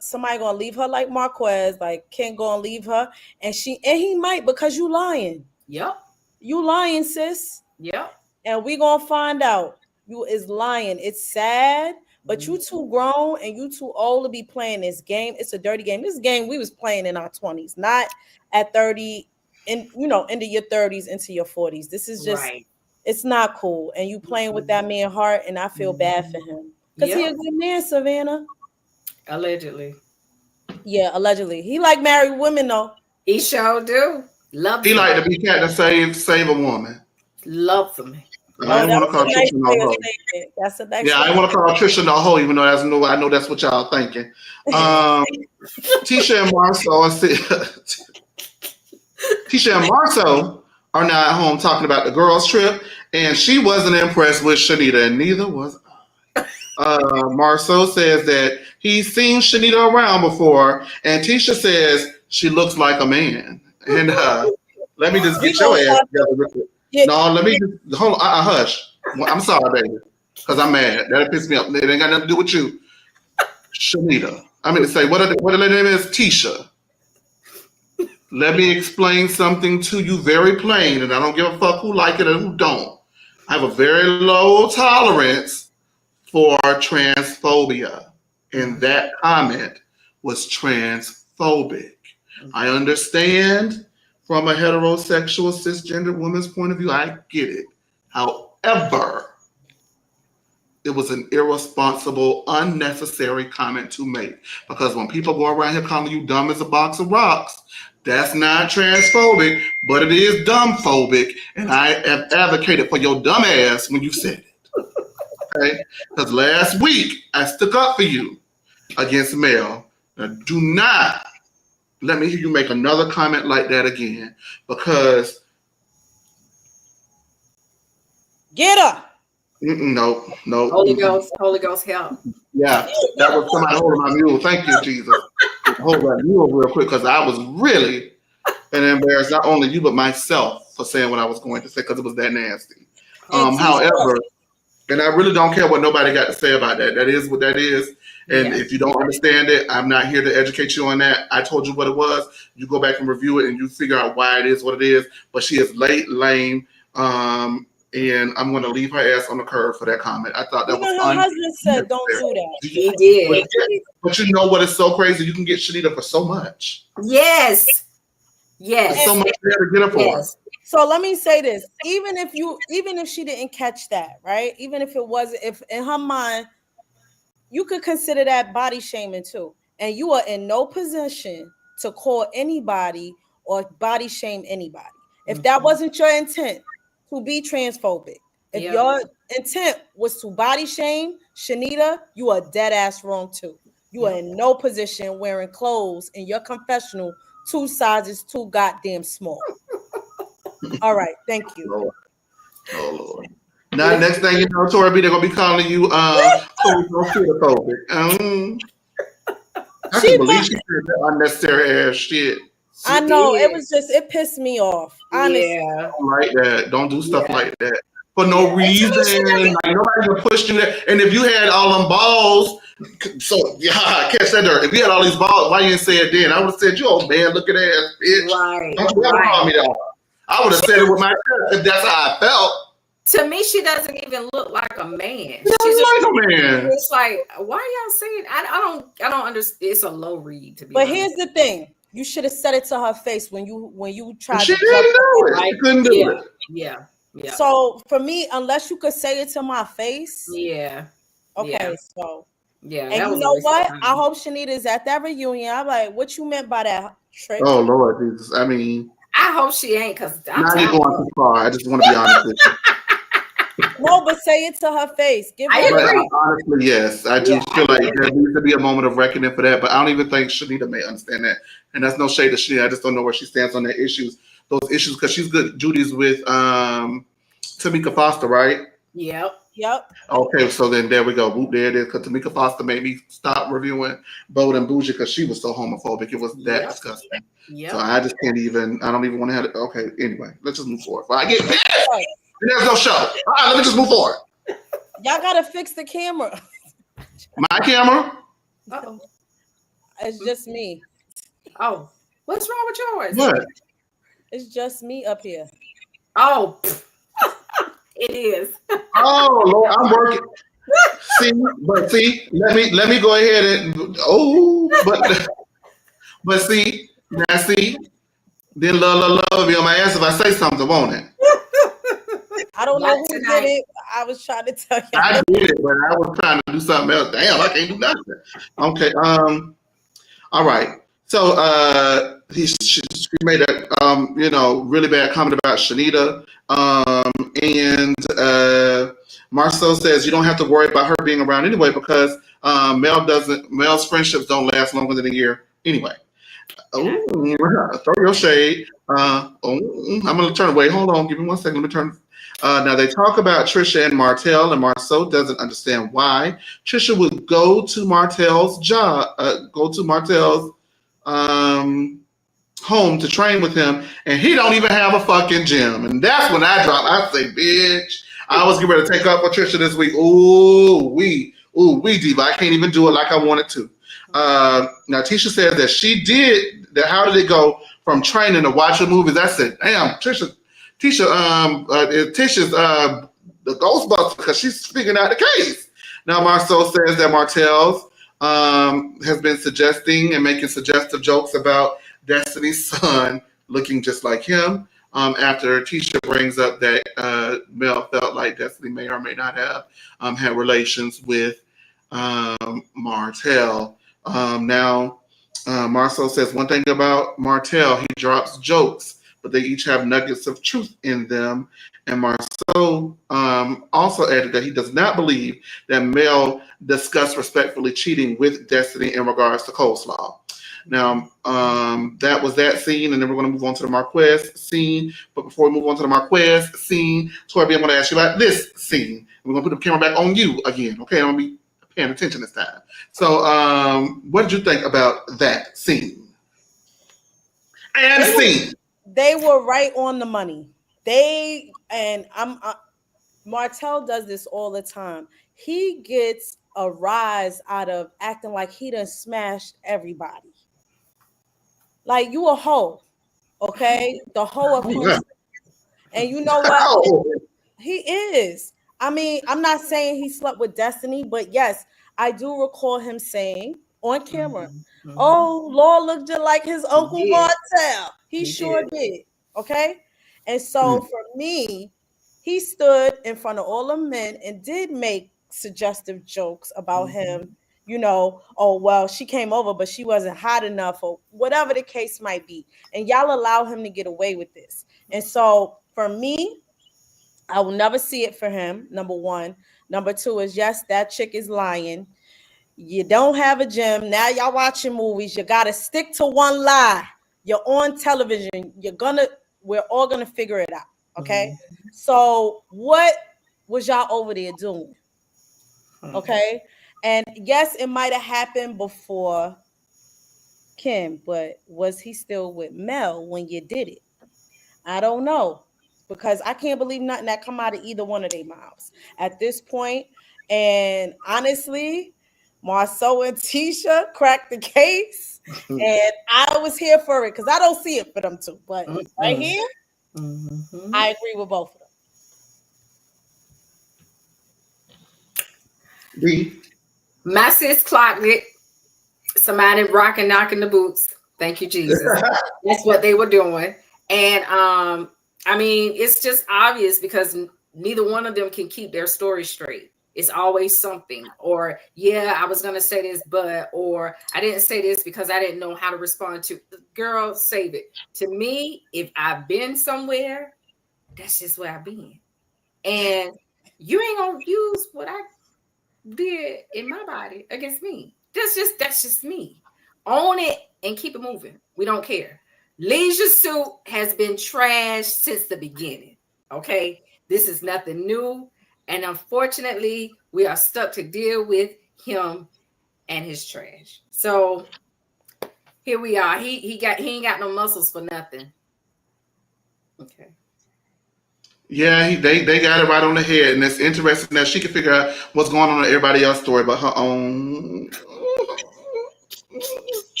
somebody gonna leave her like Marquez, like Ken gonna leave her, and he might, because you lying. Yep. You lying, sis. Yep. And we gonna find out you is lying. It's sad, but you too grown and you too old to be playing this game. It's a dirty game. This game we was playing in our 20s, not at 30, into your 30s, into your 40s. This is just right. It's not cool. And you playing with that man's heart, and I feel bad for him. Because he a good man, Savannah. Allegedly. Yeah, allegedly. He like married women, though. He sure do. Love He like to be cat to save a woman. Love them. I didn't want to call Trisha no hoe. That's a nice. Yeah, I didn't want to call Trisha no hoe, even though I know that's what y'all thinking. Tisha and Marceau are now at home talking about the girls' trip, and she wasn't impressed with Shanita, and neither was I. Marceau says that he's seen Shanita around before, and Tisha says she looks like a man. And let me just get your ass together with it. No, let me just hold on. Hush. I'm sorry, baby, because I'm mad. That'll piss me off. It ain't got nothing to do with you. Shanita. I mean to say, what her name is? Tisha. Let me explain something to you very plain, and I don't give a fuck who like it and who don't. I have a very low tolerance for transphobia, and that comment was transphobic. I understand from a heterosexual cisgender woman's point of view, I get it. However, it was an irresponsible, unnecessary comment to make, because when people go around here calling you dumb as a box of rocks, that's not transphobic, but it is dumbphobic, and I have advocated for your dumb ass when you said it. Okay? Because last week, I stuck up for you against Mel. Now, do not let me hear you make another comment like that again, because... Get her! No. Holy Ghost help. Yeah, that was somebody holding my mule. Thank you, Jesus. Hold that mule real quick, because I was really embarrassed, not only you, but myself, for saying what I was going to say, because it was that nasty. However, and I really don't care what nobody got to say about that. That is what that is. And if you don't understand it, I'm not here to educate you on that. I told you what it was. You go back and review it, and you figure out why it is what it is. But she is lame. And I'm going to leave her ass on the curb for that comment. I thought that was her husband said, "Don't do that." He did. But you know what is so crazy? You can get Shanita for so much. Yes. There's so much there to get her for. Yes. So let me say this: even if she didn't catch that, right? Even if it wasn't, if in her mind you could consider that body shaming too. And you are in no position to call anybody or body shame anybody. If that wasn't your intent to be transphobic, if your intent was to body shame Shanita, you are dead ass wrong too. You are in no position wearing clothes in your confessional 2 sizes too goddamn small. All right, thank you. Lord. Oh Lord. Now, next thing you know, Tori B, they're gonna be calling you homophobic. I She can believe meant, she said that unnecessary ass shit. I know it was just it pissed me off. Honestly, Don't like that. Don't do stuff like that for no Yeah. reason. Like nobody gonna push you that. And if you had all them balls, so yeah, catch that dirt. If you had all these balls, why you didn't say it then? I would have said, "You old man looking ass bitch." Right. Don't you ever call me that. I would have said it with my chest if that's how I felt. To me, she doesn't even look like a man. She She's like a man. It's like, why are y'all saying? I don't understand. It's a low read to be. But honest. here's the thing: you should have said it to her face when you tried She to didn't jump do up. it. She couldn't do it. Yeah. So for me, unless you could say it to my face, Yeah. okay. So yeah, and you know what? I hope Shanita's at that reunion. I'm like, what you meant by that trick? Oh Lord Jesus! I mean, I hope she ain't, because I'm now you're going too far. I just want to be honest with you. No, but say it to her face. Give her. But honestly, yes, I do feel like there needs to be a moment of reckoning for that. But I don't even think Shanita may understand that, and that's no shade to Shanita. I just don't know where she stands on that issues, those issues, because she's good. Judy's with Tamika Foster, right? Yep. Okay, so then there we go. Whoop, there it is. Because Tamika Foster made me stop reviewing Bold and Bougie because she was so homophobic. It was that disgusting. So I just can't even. I don't even want to have it. Okay, anyway, let's just move forward. But I get pissed. There's no show. All right, let me just move forward. Y'all gotta fix the camera. My camera? Uh-oh. It's just me. Oh, what's wrong with yours? What? It's just me up here. Oh, it is. Oh Lord, I'm working. See, let me go ahead and but see, now see, then love be on my ass if I say something, won't it? I don't know who did it. I was trying to tell you. I did it, but I was trying to do something else. Damn, I can't do nothing. Okay. All right. So she made a really bad comment about Shanita. And Marcel says you don't have to worry about her being around anyway because Mel's friendships don't last longer than a year anyway. Oh, throw your shade. I'm gonna turn away. Hold on, give me 1 second. Let me turn. Now they talk about Trisha and Martell, and Marceau doesn't understand why Trisha would go to Martell's home to train with him, and he don't even have a fucking gym. And that's when I drop. I say, bitch, I was getting ready to take up for Trisha this week. Ooh, we diva. I can't even do it like I wanted to. Now Tisha says that she did that. How did it go from training to watching movies? I said, damn, Tisha's the Ghostbuster because she's figuring out the case. Now Marceau says that Martell's has been suggesting and making suggestive jokes about Destiny's son looking just like him. After Tisha brings up that Mel felt like Destiny may or may not have had relations with Martell. Now Marceau says one thing about Martell, he drops jokes, but they each have nuggets of truth in them. And Marceau also added that he does not believe that Mel discussed respectfully cheating with Destiny in regards to coleslaw. Now, that was that scene, and then we're going to move on to the Marquez scene. But before we move on to the Marquez scene, Tori B, I'm going to ask you about this scene. We're going to put the camera back on you again, okay? I'm going to be paying attention this time. So, what did you think about that scene? They were right on the money. Martell does this all the time. He gets a rise out of acting like he done smashed everybody. Like you a hoe, okay? The hoe of Huntsville. And you know what? He is. I mean, I'm not saying he slept with Destiny, but yes, I do recall him saying on camera, "Oh, Law looked just like his uncle Martell." He sure did. Okay, and so for me, he stood in front of all the men and did make suggestive jokes about him oh, well, she came over, but she wasn't hot enough, or whatever the case might be. And y'all allow him to get away with this. And so for me, I will never see it for him, number one. Number two is, yes, that chick is lying. You don't have a gym. Now y'all watching movies. You got to stick to one lie. You're on television. We're all going to figure it out. Okay. Mm-hmm. So what was y'all over there doing? Okay. And yes, it might have happened before Kim, but was he still with Mel when you did it? I don't know. Because I can't believe nothing that come out of either one of their mouths at this point. And honestly, Marceau and Tisha cracked the case, and I was here for it because I don't see it for them too. But right here, I agree with both of them. B. My sis clocked it. Somebody rocking, knocking the boots. Thank you, Jesus. That's what they were doing. And I mean, it's just obvious because neither one of them can keep their story straight. It's always something, or yeah, I was going to say this, or I didn't say this because I didn't know how to respond to. Girl, save it. To me, if I've been somewhere, that's just where I've been. And you ain't going to use what I did in my body against me. That's just me. Own it and keep it moving. We don't care. Leisure Suit has been trashed since the beginning. Okay, this is nothing new, and unfortunately, we are stuck to deal with him and his trash. So here we are. He ain't got no muscles for nothing. Okay. Yeah, they got it right on the head, and it's interesting that she can figure out what's going on in everybody else's story, but her own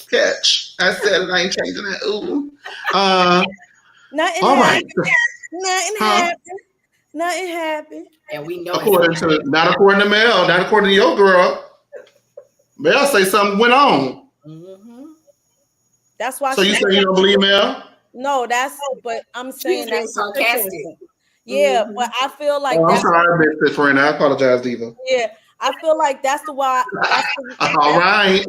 catch. I said I ain't changing that. Ooh. Nothing all happened. right. Nothing happened. And we know not according to Mel, not according to your girl. Mel say something went on. Mm-hmm. That's why. So you say you don't believe Mel? No, but I'm saying she's being sarcastic. Yeah, but I feel like I'm sorry, I missed this, friend. I apologize, Diva. Yeah, I feel like that's the why. All right.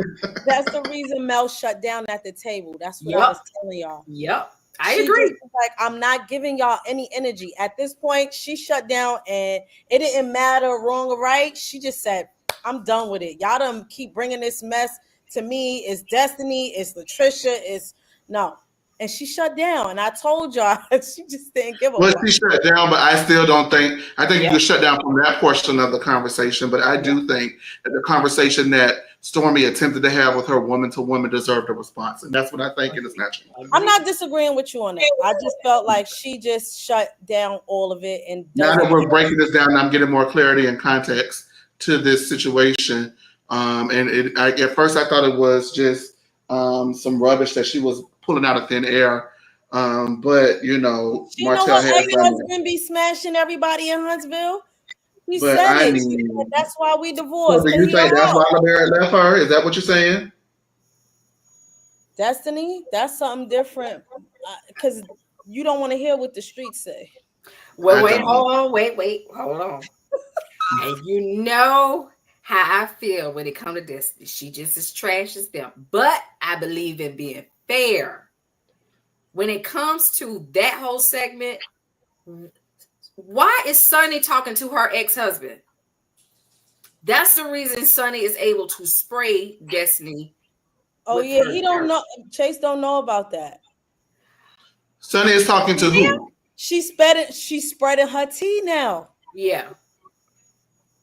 That's the reason Mel shut down at the table. That's what I was telling y'all. Yep, I agree. Like, I'm not giving y'all any energy at this point. She shut down, and it didn't matter wrong or right. She just said, "I'm done with it. Y'all done keep bringing this mess to me. It's Destiny. It's Latricia. It's no." And she shut down. And I told y'all, she just didn't give a Well, she shut down, but I still don't think, I think you could shut down from that portion of the conversation. But I do think that the conversation that Stormy attempted to have with her woman to woman deserved a response. And that's what I think, and it's natural. I'm not disagreeing with you on that. I just felt like she just shut down all of it. And now that we're breaking this down, I'm getting more clarity and context to this situation. At first I thought it was just some rubbish that she was pulling out of thin air. But you know, Martell has husband be smashing everybody in Huntsville. He said it. That's why we divorced. So do you think that's why LeBaron left her? Is that what you're saying? Destiny, that's something different. Because you don't want to hear what the streets say. Wait, hold on. And you know how I feel when it comes to Destiny. She just as trash as them. But I believe in being fair. When it comes to that whole segment, why is Sonny talking to her ex-husband? That's the reason Sonny is able to spray Destiny. Oh yeah, he don't know. Chase don't know about that. Sonny is talking to who? She's spreading her tea now. Yeah.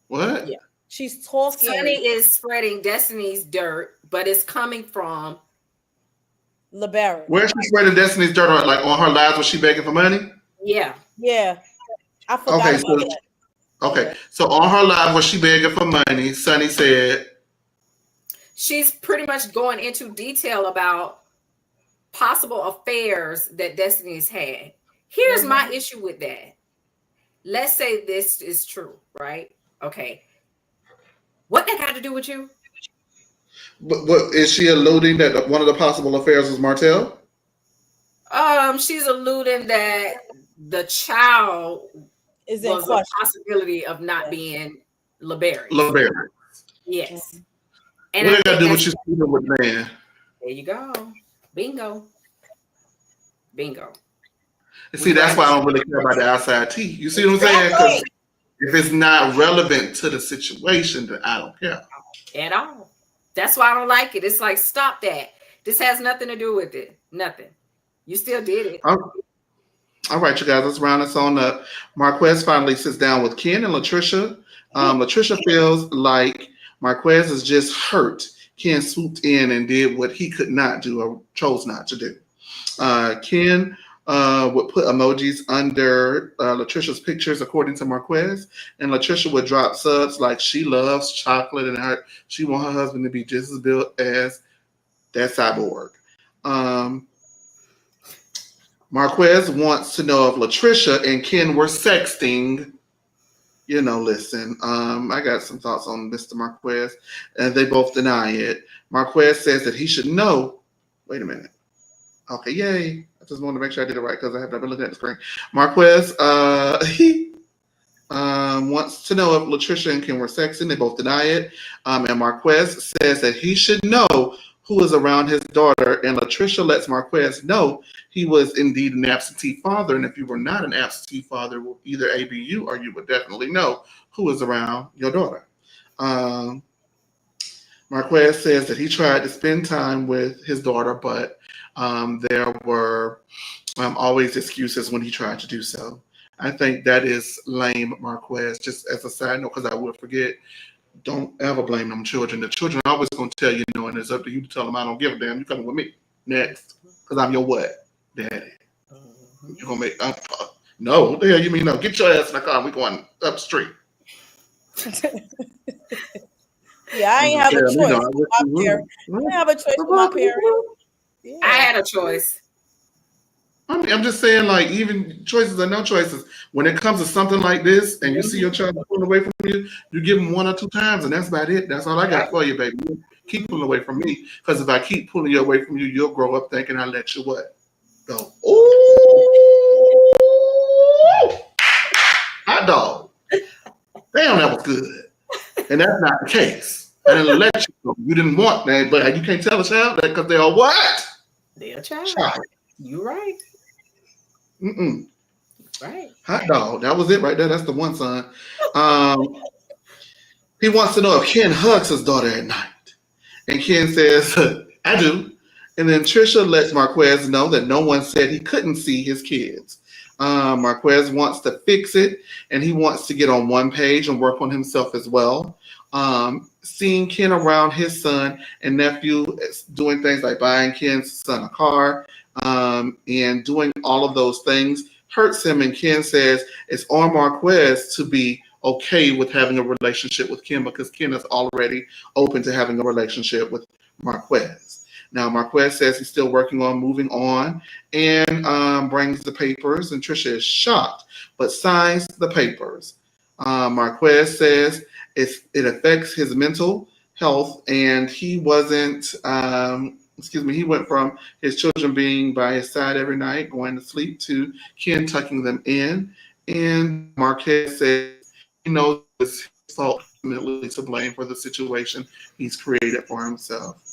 What? Yeah. She's talking. Sonny is spreading Destiny's dirt, but it's coming from LeBaron. Where's she spreading Destiny's dirt on? Like on her lives, was she begging for money? Yeah. Yeah. I forgot about that. Okay. So on her live, was she begging for money? Sonny said she's pretty much going into detail about possible affairs that Destiny's had. Here's my issue with that. Let's say this is true, right? Okay. What that got to do with you? But is she alluding that one of the possible affairs was Martell? She's alluding that the child is was a possibility of not being LeBaron. Yes. And What I they got to think do that's with you sleeping with the man? there you go. Bingo. Bingo. And We see, that's run why the I show. don't really care about the outside tea. You see what I'm saying? Because Exactly. if it's not relevant to the situation, then I don't care. At all. That's why I don't like it. It's like, stop that. This has nothing to do with it. Nothing. You still did it. All right, you guys, let's round this on up. Marquez finally sits down with Ken and Latricia. Latricia feels like Marquez is just hurt. Ken swooped in and did what he could not do or chose not to do. Ken would put emojis under Latricia's pictures, according to Marquez, and Latricia would drop subs like she loves chocolate and she wants her husband to be just as built as that cyborg. Um, Marquez wants to know if Latricia and Ken were sexting. Listen, I got some thoughts on Mr. Marquez, and they both deny it. Marquez says that he should know. Wait a minute. Okay, yay. I just wanted to make sure I did it right because I have not been looking at the screen. Marquez, he wants to know if Latricia and Ken were sexting. They both deny it. And Marquez says that he should know who is around his daughter. And Latricia lets Marquez know he was indeed an absentee father. And if you were not an absentee father, will either A, be you, or you would definitely know who is around your daughter. Marquez says that he tried to spend time with his daughter, but there were always excuses when he tried to do so. I think that is lame, Marquez, just as a side note, because I would forget. Don't ever blame them children. The children are always going to tell you, and it's up to you to tell them, I don't give a damn. You coming with me next, because I'm your what? Daddy. You're going to make, no, what the hell you mean no? Get your ass in the car and we're going up the street. Yeah, I ain't have a choice with my parents. I didn't have a choice with my parents. Yeah. I had a choice. I'm just saying, like, even choices or no choices, when it comes to something like this and you see your child pulling away from you, you give them 1 or 2 times and that's about it. That's all I got for you, baby. Keep pulling away from me, because if I keep pulling you away from you, you'll grow up thinking I let you what? Go. Ooh! Hot dog. Damn, that was good. And that's not the case. I didn't let you go. You didn't want that, but you can't tell a child that because they are what? They're a child. You're right. Mm-mm. Right. Hot dog. That was it right there. That's the one son. He wants to know if Ken hugs his daughter at night. And Ken says, I do. And then Trisha lets Marquez know that no one said he couldn't see his kids. Marquez wants to fix it, and he wants to get on one page and work on himself as well. Seeing Ken around his son and nephew doing things like buying Ken's son a car and doing all of those things hurts him. And Ken says it's on Marquez to be okay with having a relationship with Ken, because Ken is already open to having a relationship with Marquez. Now, Marquez says he's still working on moving on and brings the papers, and Trisha is shocked, but signs the papers. Marquez says it affects his mental health, and he wasn't, he went from his children being by his side every night, going to sleep, to Ken tucking them in. And Marquez says he knows it's his fault, ultimately to blame for the situation he's created for himself.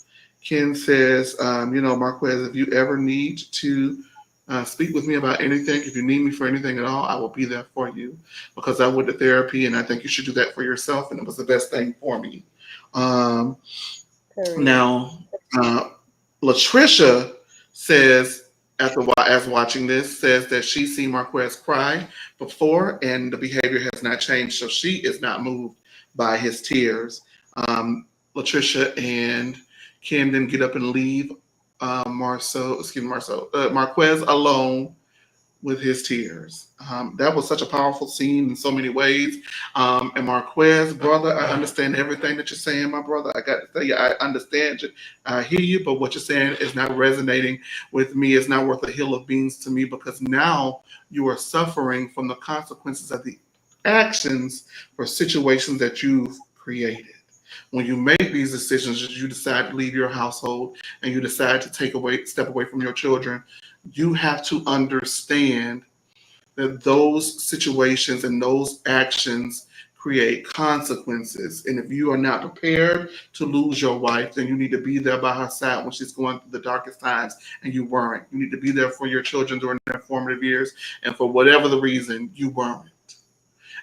Ken says, Marquez, if you ever need to speak with me about anything, if you need me for anything at all, I will be there for you, because I went to therapy and I think you should do that for yourself, and it was the best thing for me. Now, Latricia says, as watching this, says that she's seen Marquez cry before and the behavior has not changed, so she is not moved by his tears. Latricia and Ken then get up and leave Marquez alone with his tears. That was such a powerful scene in so many ways. And Marquez, brother, I understand everything that you're saying, my brother. I got to tell you, I understand you. I hear you, but what you're saying is not resonating with me. It's not worth a hill of beans to me, because now you are suffering from the consequences of the actions for situations that you've created. When you make these decisions, you decide to leave your household and you decide to step away from your children, you have to understand that those situations and those actions create consequences. And if you are not prepared to lose your wife, then you need to be there by her side when she's going through the darkest times, and you weren't. You need to be there for your children during their formative years, and for whatever the reason, you weren't.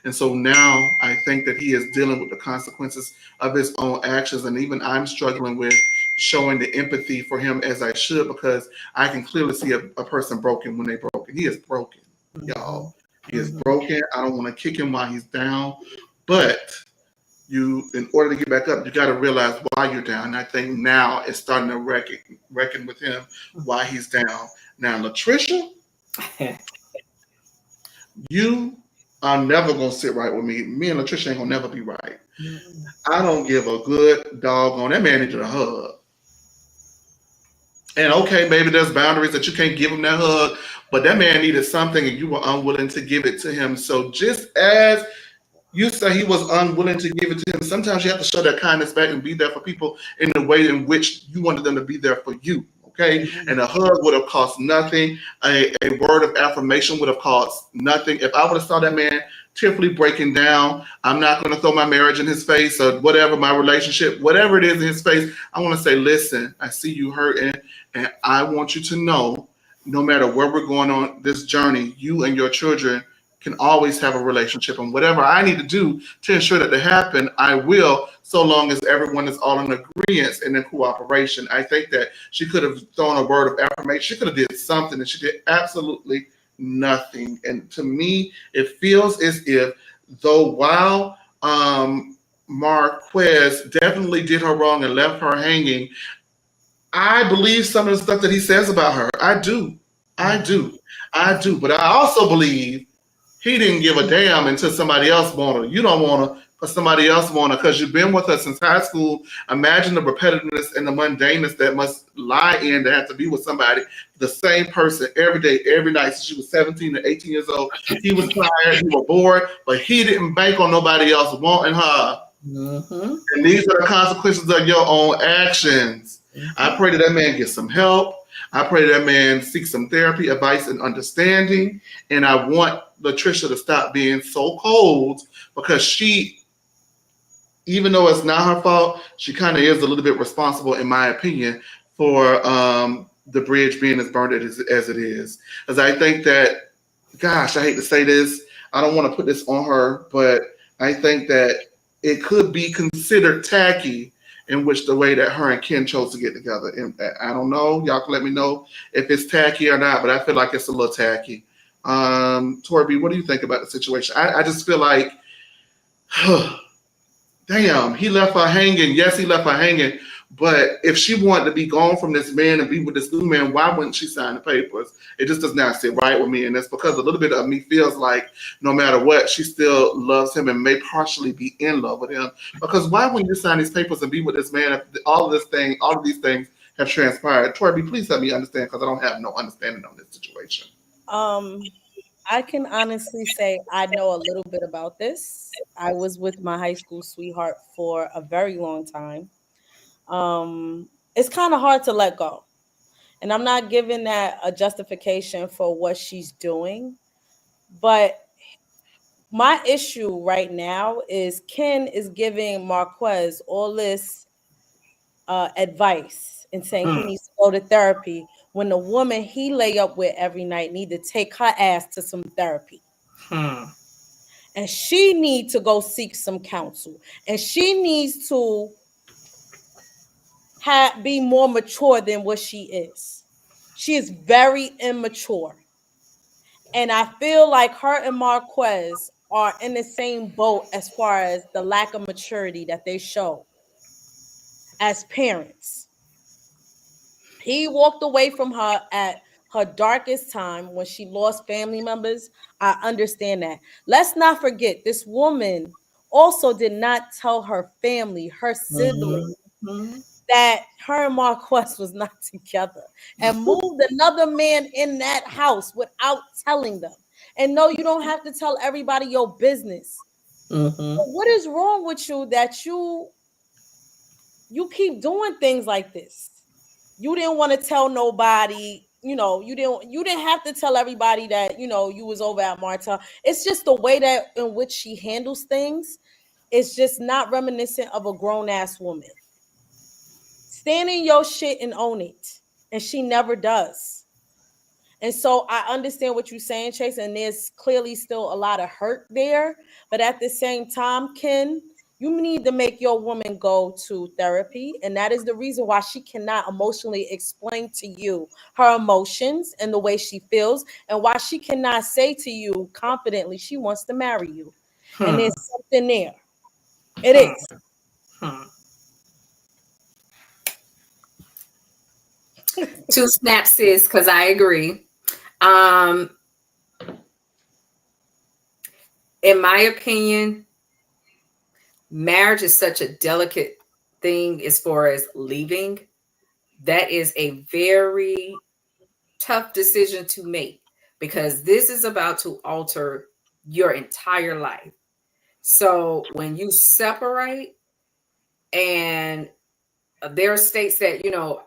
And so now I think that he is dealing with the consequences of his own actions. And even I'm struggling with showing the empathy for him as I should, because I can clearly see a person broken when they're broken. He is broken, y'all. He is broken. I don't want to kick him while he's down. But in order to get back up, you got to realize why you're down. And I think now it's starting to reckon with him why he's down. Now, Latricia, you are never going to sit right with me. Me and Latricia ain't going to never be right. I don't give a good doggone. That man needed a hug. And okay, maybe there's boundaries that you can't give him that hug, but that man needed something and you were unwilling to give it to him. So just as you say he was unwilling to give it to him, sometimes you have to show that kindness back and be there for people in the way in which you wanted them to be there for you. Okay? And a hug would have cost nothing. A word of affirmation would have cost nothing. If I would have saw that man tearfully breaking down, I'm not going to throw my marriage in his face or whatever, my relationship, whatever it is in his face. I want to say, listen, I see you hurting, and I want you to know, no matter where we're going on this journey, you and your children can always have a relationship. And whatever I need to do to ensure that they happen, I will, so long as everyone is all in agreement and in cooperation. I think that she could have thrown a word of affirmation. She could have did something, and she did absolutely nothing. And to me, it feels as if, though while Marquez definitely did her wrong and left her hanging, I believe some of the stuff that he says about her. I do. But I also believe he didn't give a damn until somebody else wanted her. You don't want her, but somebody else want her, because you've been with her since high school. Imagine the repetitiveness and the mundaneness that must lie in to have to be with somebody, the same person, every day, every night since she was 17 or 18 years old. He was tired, he was bored, but he didn't bank on nobody else wanting her. And these are the consequences of your own actions. I pray that man gets some help. I pray that man seeks some therapy, advice, and understanding. And I want Latricia to stop being so cold, because she, even though it's not her fault, she kind of is a little bit responsible, in my opinion, for the bridge being as burned as it is. Because I think that, gosh, I hate to say this, I don't want to put this on her, but I think that it could be considered tacky in which the way that her and Ken chose to get together. And I don't know, y'all can let me know if it's tacky or not, but I feel like it's a little tacky. Tori B, what do you think about the situation? I just feel like, damn, he left her hanging. Yes, he left her hanging. But if she wanted to be gone from this man and be with this new man, why wouldn't she sign the papers? It just does not sit right with me. And that's because a little bit of me feels like no matter what, she still loves him and may partially be in love with him. Because why wouldn't you sign these papers and be with this man if all of these things have transpired? Tori B, please help me understand, because I don't have no understanding on this situation. I can honestly say I know a little bit about this. I was with my high school sweetheart for a very long time. It's kind of hard to let go. And I'm not giving that a justification for what she's doing. But my issue right now is Ken is giving Marquez all this advice and saying he needs to go to therapy, when the woman he lay up with every night need to take her ass to some therapy. And she needs to go seek some counsel. And she needs to be more mature than what she is. She is very immature. And I feel like her and Marquez are in the same boat as far as the lack of maturity that they show as parents. He walked away from her at her darkest time when she lost family members. I understand that. Let's not forget, this woman also did not tell her family, her siblings, that her and Marquez was not together, and moved another man in that house without telling them. And no, you don't have to tell everybody your business. But what is wrong with you that you keep doing things like this? You didn't want to tell nobody, you didn't have to tell everybody that, you was over at Marta. It's just the way that in which she handles things. is just not reminiscent of a grown-ass woman. Stand in your shit and own it. And she never does. And so I understand what you're saying, Chase, and there's clearly still a lot of hurt there. But at the same time, Ken, you need to make your woman go to therapy. And that is the reason why she cannot emotionally explain to you her emotions and the way she feels, and why she cannot say to you confidently she wants to marry you. And there's something there. It is. Two snaps, sis, because I agree. In my opinion, marriage is such a delicate thing as far as leaving. That is a very tough decision to make, because this is about to alter your entire life. So when you separate, and there are states that,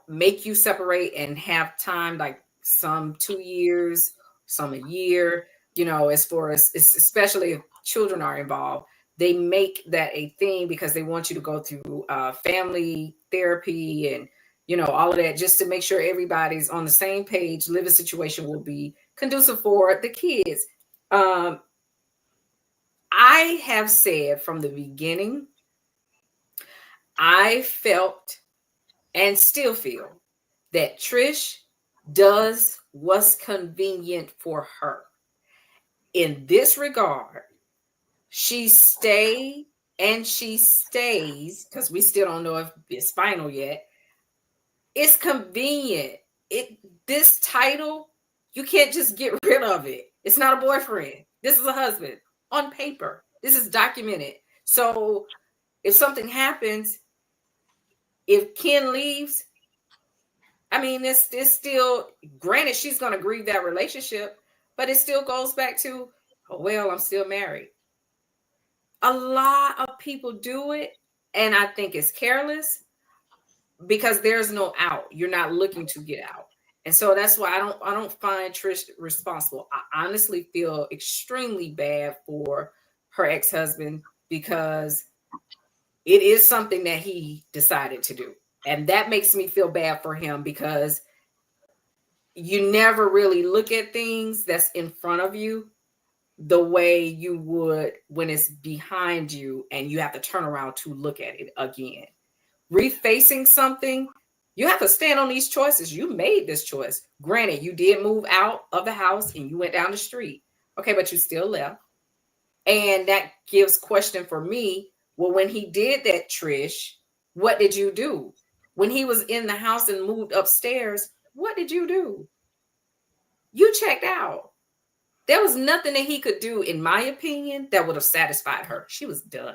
make you separate and have time, like some 2 years, some a year, as far as, especially if children are involved, they make that a thing because they want you to go through family therapy and, all of that, just to make sure everybody's on the same page. Living situation will be conducive for the kids. I have said from the beginning, I felt and still feel that Trish does what's convenient for her. In this regard, she stayed and she stays, because we still don't know if it's final yet. It's convenient. This title, you can't just get rid of it. It's not a boyfriend. This is a husband on paper. This is documented. So if something happens, if Ken leaves, I mean, it's still, granted, she's going to grieve that relationship, but it still goes back to, oh, well, I'm still married. A lot of people do it, and I think it's careless because there's no out. You're not looking to get out. And so that's why I don't find Trish responsible. I honestly feel extremely bad for her ex-husband, because it is something that he decided to do. And that makes me feel bad for him, because you never really look at things that's in front of you the way you would when it's behind you and you have to turn around to look at it again. Refacing something, you have to stand on these choices. You made this choice. Granted, you did move out of the house and you went down the street. Okay, but you still left. And that gives question for me. Well, when he did that, Trish, what did you do? When he was in the house and moved upstairs, what did you do? You checked out. There was nothing that he could do, in my opinion, that would have satisfied her. She was done.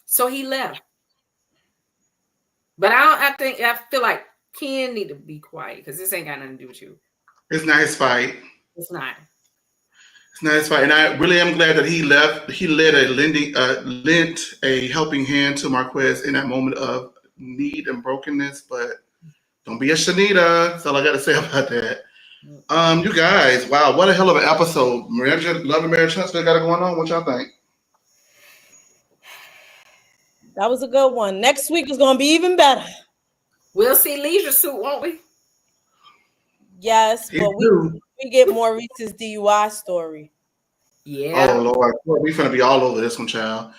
So he left. But I feel like Ken need to be quiet, because this ain't got nothing to do with you. It's not his fight. It's not. It's not his fight. And I really am glad that he left. He lent a helping hand to Marquez in that moment of need and brokenness. But don't be a Shanita. That's all I got to say about that. You guys, wow, what a hell of an episode. Love and Marriage Huntsville got it going on. What y'all think? That was a good one. Next week is going to be even better. We'll see Leisure Suit, won't we? Yes, but we get Maurice's DUI story. Yeah. Oh, Lord. We're going to be all over this one, child.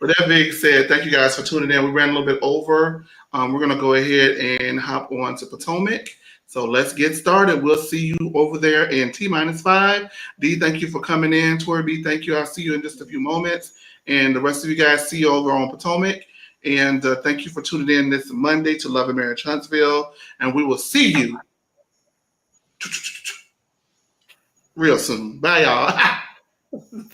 With that being said, thank you guys for tuning in. We ran a little bit over. We're going to go ahead and hop on to Potomac. So let's get started. We'll see you over there in T-5. D, thank you for coming in. Tori B, thank you. I'll see you in just a few moments. And the rest of you guys, see you over on Potomac. And thank you for tuning in this Monday to Love and Marriage Huntsville. And we will see you real soon. Bye, y'all.